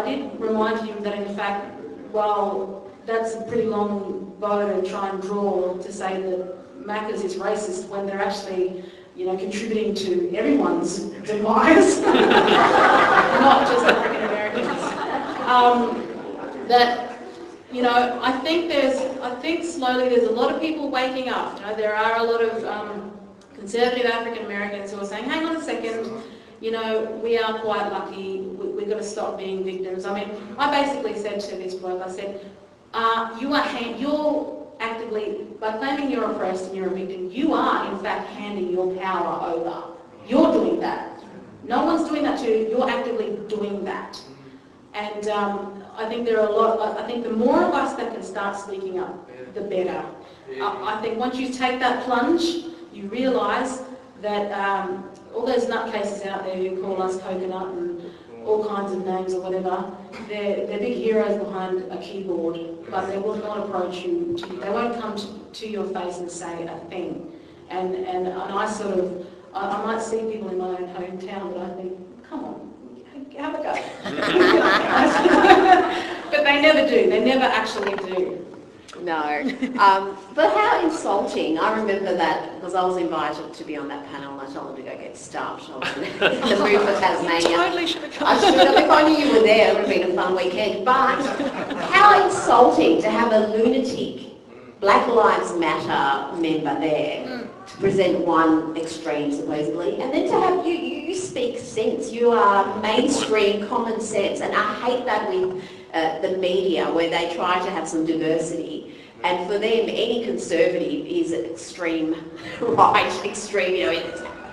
did remind him that in fact, well, that's a pretty long bow to try and draw to say that Macca's is racist when they're actually, contributing to everyone's demise, not just African Americans. I think slowly there's a lot of people waking up. There are a lot of conservative African Americans who are saying, hang on a second, we are quite lucky, we've got to stop being victims. I mean, I basically said to this bloke, I said, you're actively, by claiming you're oppressed and you're a victim, you are in fact handing your power over. You're doing that. No one's doing that to you, you're actively doing that. And I think there are I think the more of us that can start speaking up, the better. I think once you take that plunge, you realise that all those nutcases out there who call us coconut and all kinds of names or whatever, they're big heroes behind a keyboard, but they will not approach you. They won't come to your face and say a thing. And I might see people in my own hometown, but I think, come on, have a go. But they never do. They never actually do. No. But how insulting. I remember that because I was invited to be on that panel and I told them to go get stuffed. I was in the mood for Tasmania. Totally should have come. I should have. If I knew you were there, it would have been a fun weekend. But how insulting to have a lunatic Black Lives Matter member there to present one extreme supposedly, and then to have you speak sense. You are mainstream common sense, and I hate that with the media where they try to have some diversity. And for them, any conservative is extreme right, extreme,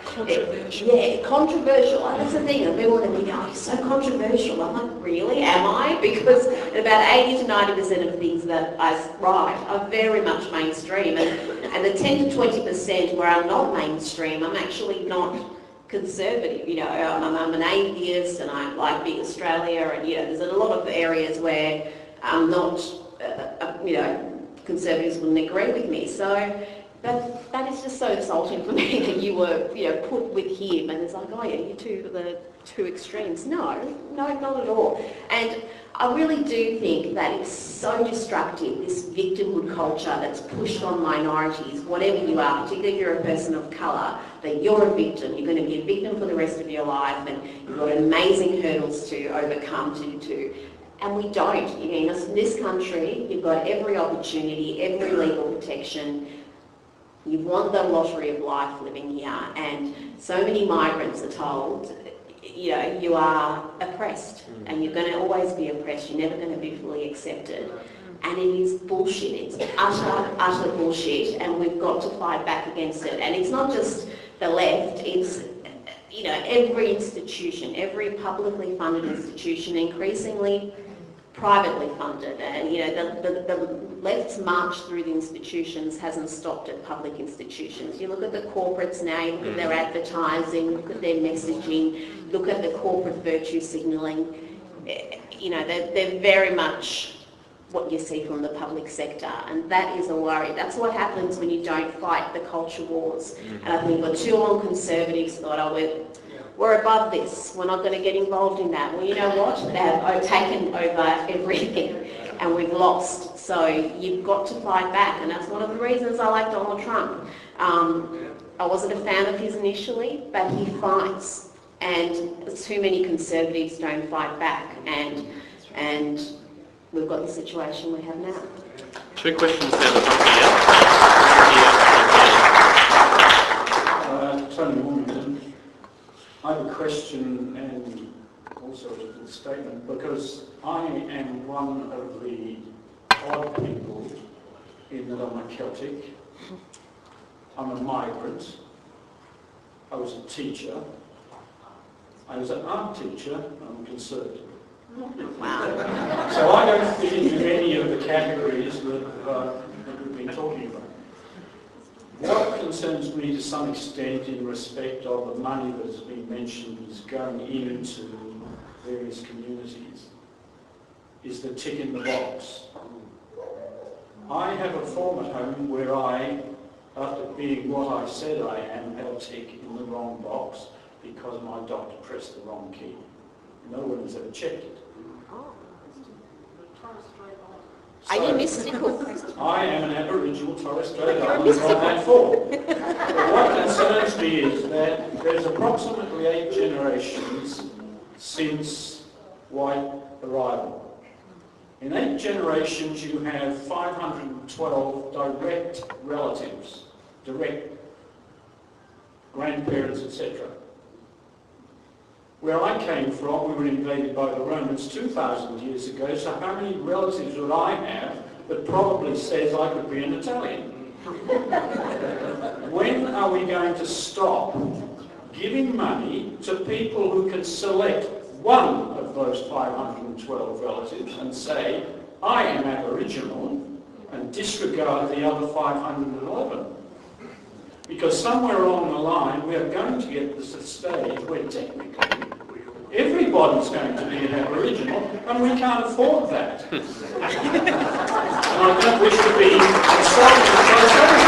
controversial. Controversial. And that's the thing. And people want to be, you're so controversial. I'm like, really? Am I? Because about 80 to 90% of things that I write are very much mainstream. And the 10 to 20% where I'm not mainstream, I'm actually not conservative. I'm an atheist and I like Big Australia, and there's a lot of areas where I'm not, conservatives wouldn't agree with me. So that is just so insulting for me that you were, put with him, and it's like, oh yeah, you two are the two extremes. No, not at all. And I really do think that it's so destructive, this victimhood culture that's pushed on minorities, whatever you are, particularly if you're a person of colour, that you're a victim. You're going to be a victim for the rest of your life, and you've got amazing hurdles to overcome to And we don't. You know, in this country, you've got every opportunity, every legal protection. You want the lottery of life living here, and so many migrants are told, you know, you are oppressed, and you're going to always be oppressed. You're never going to be fully accepted. And it is bullshit. It's utter bullshit, and we've got to fight back against it. And it's not just the left. It's, you know, every institution, every publicly funded institution, increasingly privately funded, and you know the left's march through the institutions hasn't stopped at public institutions. You look at the corporates now, you look at their advertising, look at their messaging, look at the corporate virtue signalling. You know, they're very much what you see from the public sector, and that is a worry. That's what happens when you don't fight the culture wars. And I think for too long Conservatives thought, oh, we're above this, we're not going to get involved in that. Well, you know what? They've taken over everything and we've lost. So you've got to fight back, and that's one of the reasons I like Donald Trump. I wasn't a fan of his initially, but he fights, and too many Conservatives don't fight back, and we've got the situation we have now. 2 questions down the front here. Tony Wilmington. I have a question and also a little statement, because I am one of the odd people in that I'm a Celtic. I'm a migrant. I was a teacher. I was an art teacher. I'm a conservative. Wow. So I don't fit into any of the categories that we've been talking about. What concerns me to some extent in respect of the money that has been mentioned is going into various communities is the tick in the box. I have a form at home where I, after being what I said I am, had a tick in the wrong box because my doctor pressed the wrong key. No one has ever checked it. Are you mystical? I am an Aboriginal Torres Strait Islander on that form. But what concerns me is that there's approximately 8 generations since white arrival. In 8 generations you have 512 direct relatives, direct grandparents, etc. Where I came from, we were invaded by the Romans 2,000 years ago, so how many relatives would I have that probably says I could be an Italian? When are we going to stop giving money to people who can select one of those 512 relatives and say, I am Aboriginal, and disregard the other 511? Because somewhere along the line we are going to get to the stage where technically everybody's going to be an Aboriginal, and we can't afford that. And I don't wish to be insulted by saying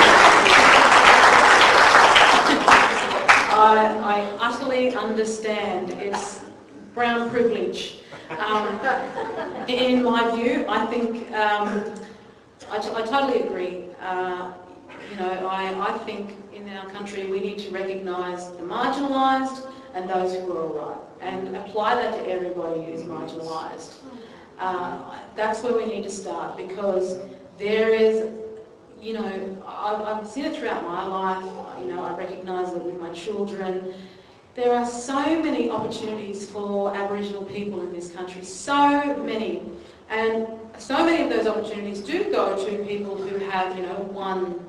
that. I utterly understand. It's brown privilege. In my view, I think I totally agree. You know, I think in our country we need to recognise the marginalised and those who are all right, and apply that to everybody who's marginalised. That's where we need to start, because there is, you know, I've seen it throughout my life. You know, I recognise it with my children. There are so many opportunities for Aboriginal people in this country, so many. And so many of those opportunities do go to people who have, you know, one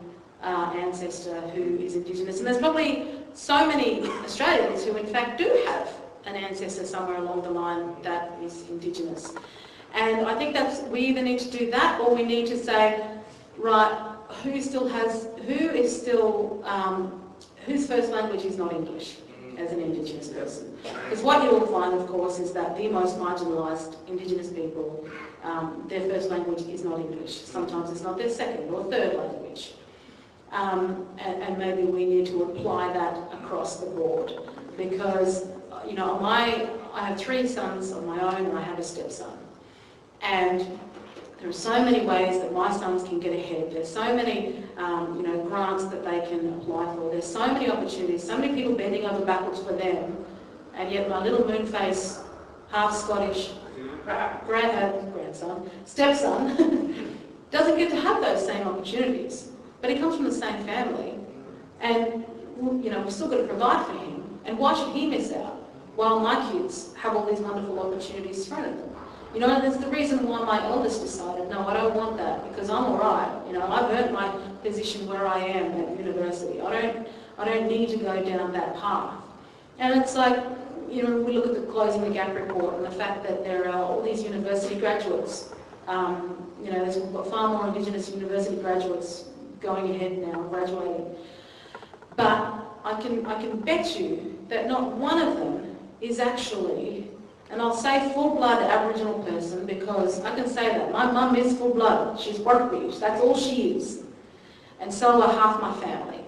ancestor who is Indigenous. And there's probably so many Australians who in fact do have an ancestor somewhere along the line that is Indigenous. And I think that's, we either need to do that, or we need to say, right, whose first language is not English as an Indigenous person. Because what you will find, of course, is that the most marginalised Indigenous people, their first language is not English. Sometimes it's not their second or third language. And maybe we need to apply that across the board, because, you know, I have 3 sons of my own, and I have a stepson. And there are so many ways that my sons can get ahead. There's so many, you know, grants that they can apply for. There's so many opportunities, so many people bending over backwards for them, and yet my little moon face half Scottish grandson, stepson, doesn't get to have those same opportunities. But he comes from the same family, and you know, we've still got to provide for him. And why should he miss out while my kids have all these wonderful opportunities thrown at them? You know, and that's the reason why my eldest decided, no, I don't want that, because I'm all right. You know, I've earned my position where I am at university. I don't need to go down that path. And it's like, you know, we look at the Closing the Gap report and the fact that there are all these university graduates. You know, there's far more Indigenous university graduates going ahead now, graduating. But I can bet you that not one of them is actually, and I'll say full-blood Aboriginal person because I can say that. My mum is full-blood. She's Workbeach. That's all she is. And so are half my family.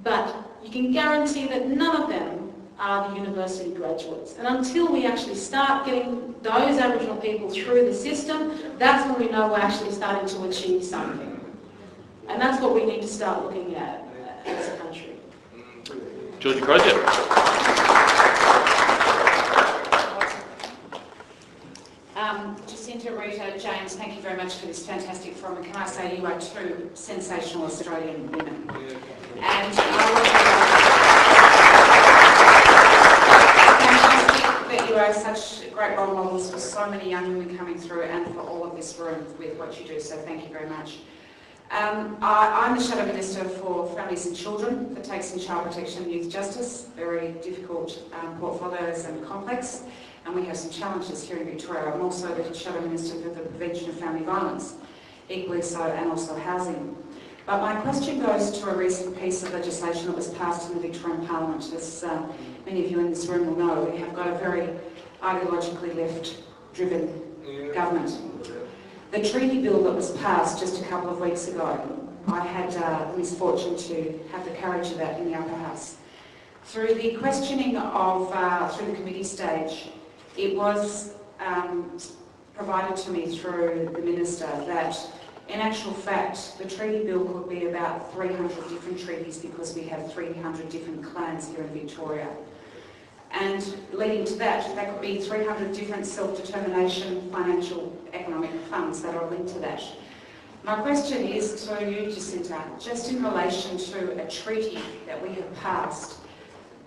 But you can guarantee that none of them are the university graduates. And until we actually start getting those Aboriginal people through the system, that's when we know we're actually starting to achieve something. And that's what we need to start looking at as a country. Georgie Crozier. Jacinta, Rita, James, thank you very much for this fantastic forum. And can I say you are two sensational Australian women. And fantastic that you are such great role models for so many young women coming through and for all of this room with what you do. So thank you very much. I'm the Shadow Minister for Families and Children that takes in child protection and youth justice, very difficult portfolios and complex, and we have some challenges here in Victoria. I'm also the Shadow Minister for the Prevention of Family Violence, equally so, and also housing. But my question goes to a recent piece of legislation that was passed in the Victorian Parliament. As many of you in this room will know, we have got a very ideologically left-driven government. The treaty bill that was passed just a couple of weeks ago, I had the misfortune to have the courage of that in the upper house. Through the questioning of, through the committee stage, it was provided to me through the Minister that in actual fact, the treaty bill could be about 300 different treaties because we have 300 different clans here in Victoria. And leading to that, that could be 300 different self-determination, financial, economic funds that are linked to that. My question is to you, Jacinta, just in relation to a treaty that we have passed.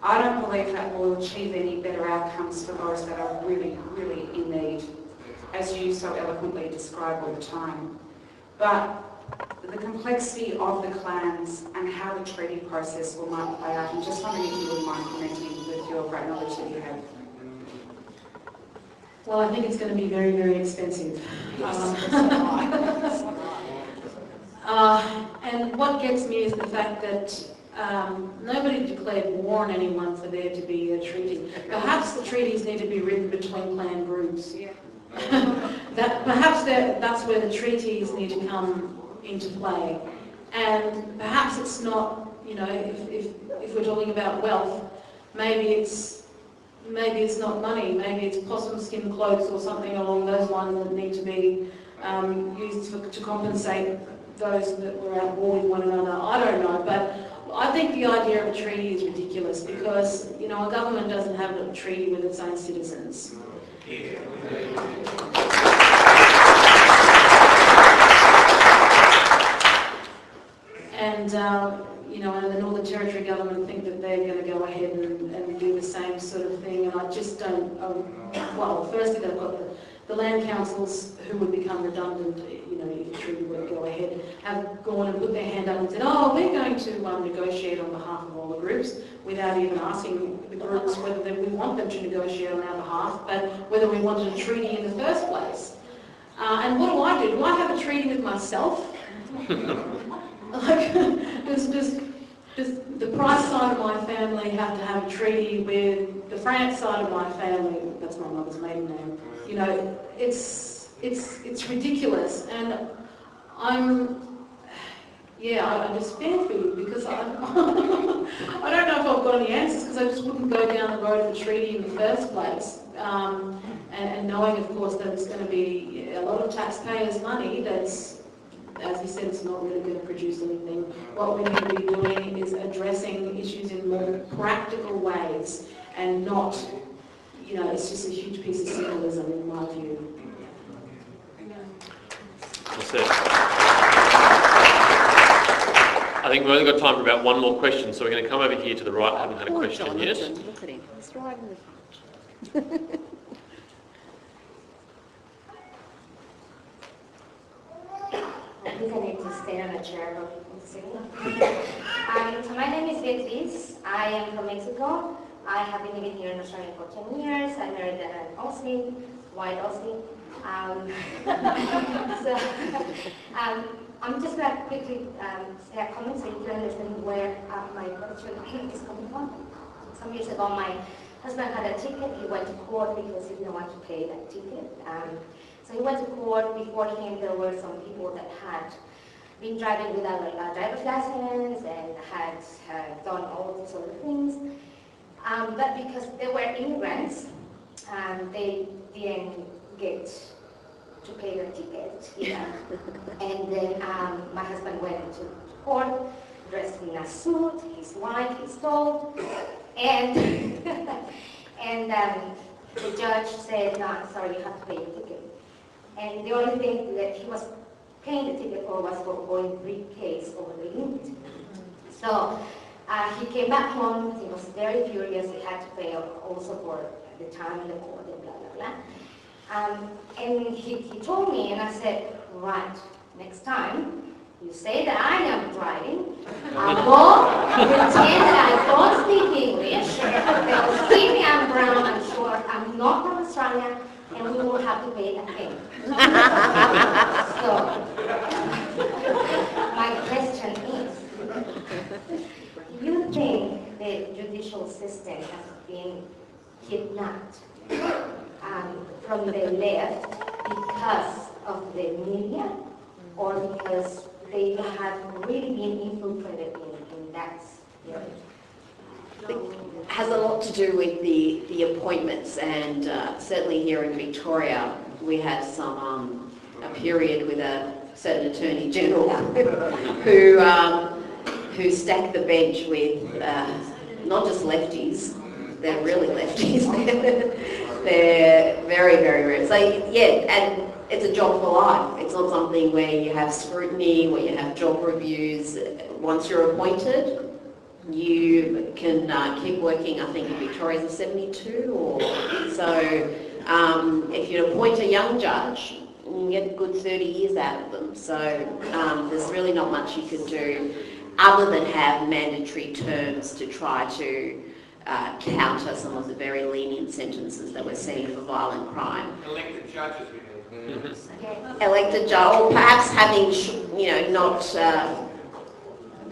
I don't believe that will achieve any better outcomes for those that are really, really in need, as you so eloquently describe all the time. But the complexity of the clans and how the treaty process will might play out, and just wondering if you wouldn't mind commenting with your great knowledge that you have. Well, I think it's going to be very, very expensive. And what gets me is the fact that nobody declared war on anyone for there to be a treaty. Perhaps the treaties need to be written between clan groups. Perhaps that's where the treaties need to come into play. And perhaps it's not, you know, if we're talking about wealth, maybe it's not money, maybe it's possum skin cloaks or something along those lines that need to be used to compensate those that were at war with one another. I don't know, but I think the idea of a treaty is ridiculous because, you know, a government doesn't have a treaty with its own citizens. And, you know, and the Northern Territory government think that they're going to go ahead and do the same sort of thing, and I just don't, well, firstly they've got the land councils who would become redundant, you know, if the treaty were to go ahead, have gone and put their hand up and said, oh, we're going to negotiate on behalf of all the groups, without even asking the groups whether we want them to negotiate on our behalf, but whether we wanted a treaty in the first place. And what do? Do I have a treaty with myself? Like, does the Price side of my family have to have a treaty with the France side of my family? That's my mother's maiden name. You know, it's ridiculous, and I despair for you because I don't know if I've got any answers because I just wouldn't go down the road of a treaty in the first place. And knowing, of course, that it's going to be a lot of taxpayers' money that's, as you said, it's not really going to produce anything. What we need to be doing is addressing issues in more practical ways and not, it's just a huge piece of symbolism in my view. That's it. I think we've only got time for about one more question, so we're going to come over here to the right. I haven't had a question yet. Look at him. He's right in the front. I think I need to stay on a chair for a second. So my name is Beatriz. I am from Mexico. I have been living here in Australia for 10 years. I married an Aussie, white Aussie. I'm just going to quickly say a comment so you can understand where my question is coming from. Some years ago, my husband had a ticket. He went to court because he didn't want to pay that ticket. So he went to court. Before him, there were some people that had been driving without a driver's license and had done all these other things. But because they were immigrants, they didn't get to pay their ticket here. And then my husband went to court, dressed in a suit, his wife, his dog, and the judge said, no, I'm sorry, you have to pay your ticket. And the only thing that he was paying the ticket for was for going briefcase over the limit. So he came back home, he was very furious, he had to pay also for the time in the court and blah, blah, blah. And he told me, and I said, right, next time, you say that I am driving, I'll go pretend that I don't speak English, they'll see me, I'm brown, I'm short, I'm not from Australia, and we won't have to pay again. So, my question is, do you think the judicial system has been kidnapped from the left because of the media, or because they have really been infiltrated in that area? It has a lot to do with the appointments, and certainly here in Victoria we had a period with a certain Attorney General who stacked the bench with not just lefties, they're really lefties, they're very, very rare. So yeah, and it's a job for life. It's not something where you have scrutiny, where you have job reviews. Once you're appointed, you can keep working. I think in Victoria is 72, or so. If you appoint a young judge, you can get a good 30 years out of them. So there's really not much you could do other than have mandatory terms to try to counter some of the very lenient sentences that we're seeing for violent crime. Elected judges, we need. Elected judge, or perhaps having, not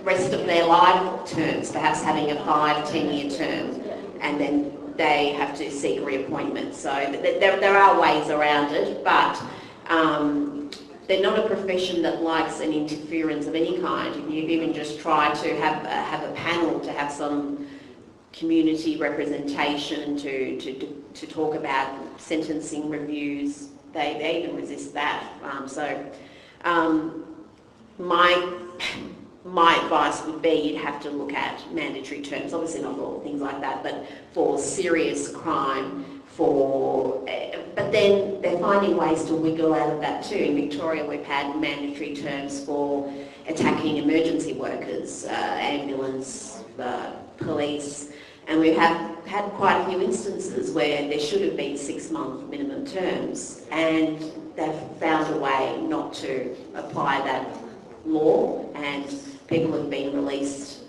rest of their life terms, perhaps having a 5-10 year term, and then they have to seek reappointment. So there are ways around it, but they're not a profession that likes an interference of any kind. If you even just try to have a panel to have some community representation to talk about sentencing reviews, they even resist that. My advice would be you'd have to look at mandatory terms, obviously not all things like that, but for serious crime, but then they're finding ways to wiggle out of that too. In Victoria we've had mandatory terms for attacking emergency workers, ambulance, police, and we've had quite a few instances where there should have been 6-month minimum terms, and they've found a way not to apply that law, and people have been released.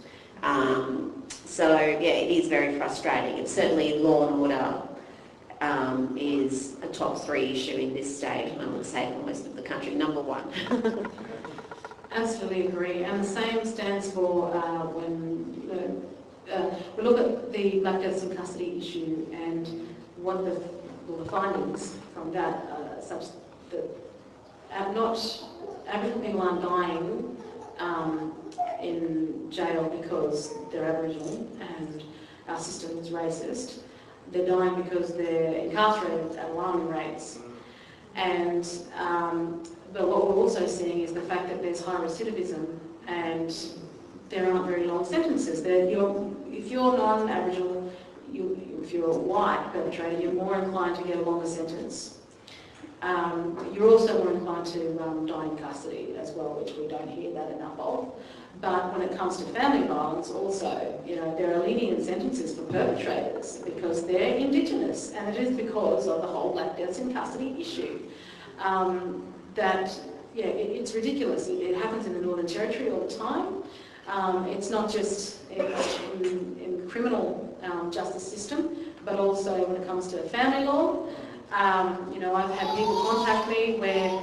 So yeah, it is very frustrating. It's certainly law and order is a top 3 issue in this state, and I would say for most of the country, number 1. Absolutely agree, and the same stands for when we look at the Black deaths in custody issue, and what the findings from that such that Aboriginal people aren't dying in jail because they're Aboriginal and our system is racist. They're dying because they're incarcerated at alarming rates. And but what we're also seeing is the fact that there's high recidivism, and there aren't very long sentences. If you're non-Aboriginal, if you're a white perpetrator, you're more inclined to get a longer sentence. You're also more inclined to die in custody as well, which we don't hear that enough of. But when it comes to family violence also, there are lenient sentences for perpetrators because they're Indigenous, and it is because of the whole black deaths in custody issue. It's ridiculous. It happens in the Northern Territory all the time. It's not just in criminal justice system, but also when it comes to family law. I've had people contact me where,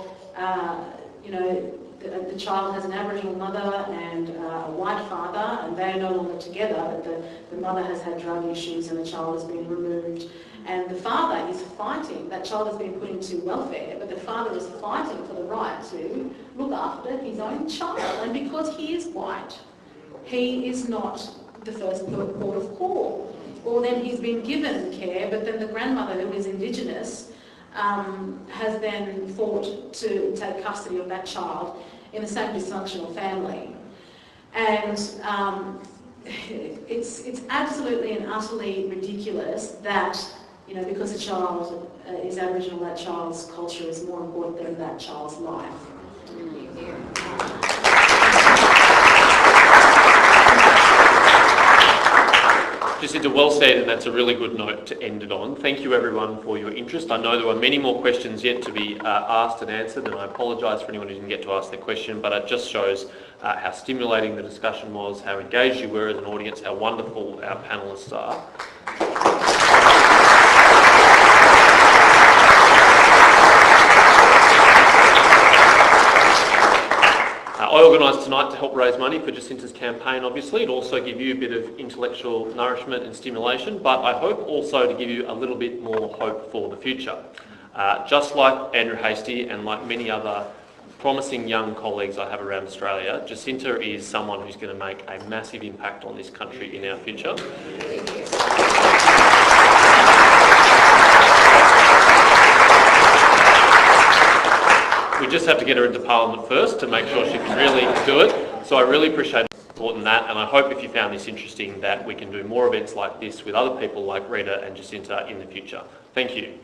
the child has an Aboriginal mother and a white father, and they are no longer together, but the mother has had drug issues and the child has been removed. And the father is fighting, that child has been put into welfare, but the father is fighting for the right to look after his own child. And because he is white, he is not the first port of call. Or then he's been given care, but then the grandmother, who is Indigenous, has then fought to take custody of that child in the same dysfunctional family. And it's absolutely and utterly ridiculous that, because a child is Aboriginal, that child's culture is more important than that child's life. Jacinta, well said, and that's a really good note to end it on. Thank you everyone for your interest. I know there were many more questions yet to be asked and answered, and I apologise for anyone who didn't get to ask their question, but it just shows how stimulating the discussion was, how engaged you were as an audience, how wonderful our panellists are. I organised tonight to help raise money for Jacinta's campaign, obviously, and also give you a bit of intellectual nourishment and stimulation, but I hope also to give you a little bit more hope for the future. Just like Andrew Hastie and like many other promising young colleagues I have around Australia, Jacinta is someone who's going to make a massive impact on this country in our future. We just have to get her into Parliament first to make sure she can really do it. So I really appreciate the support in that, and I hope if you found this interesting that we can do more events like this with other people like Rita and Jacinta in the future. Thank you.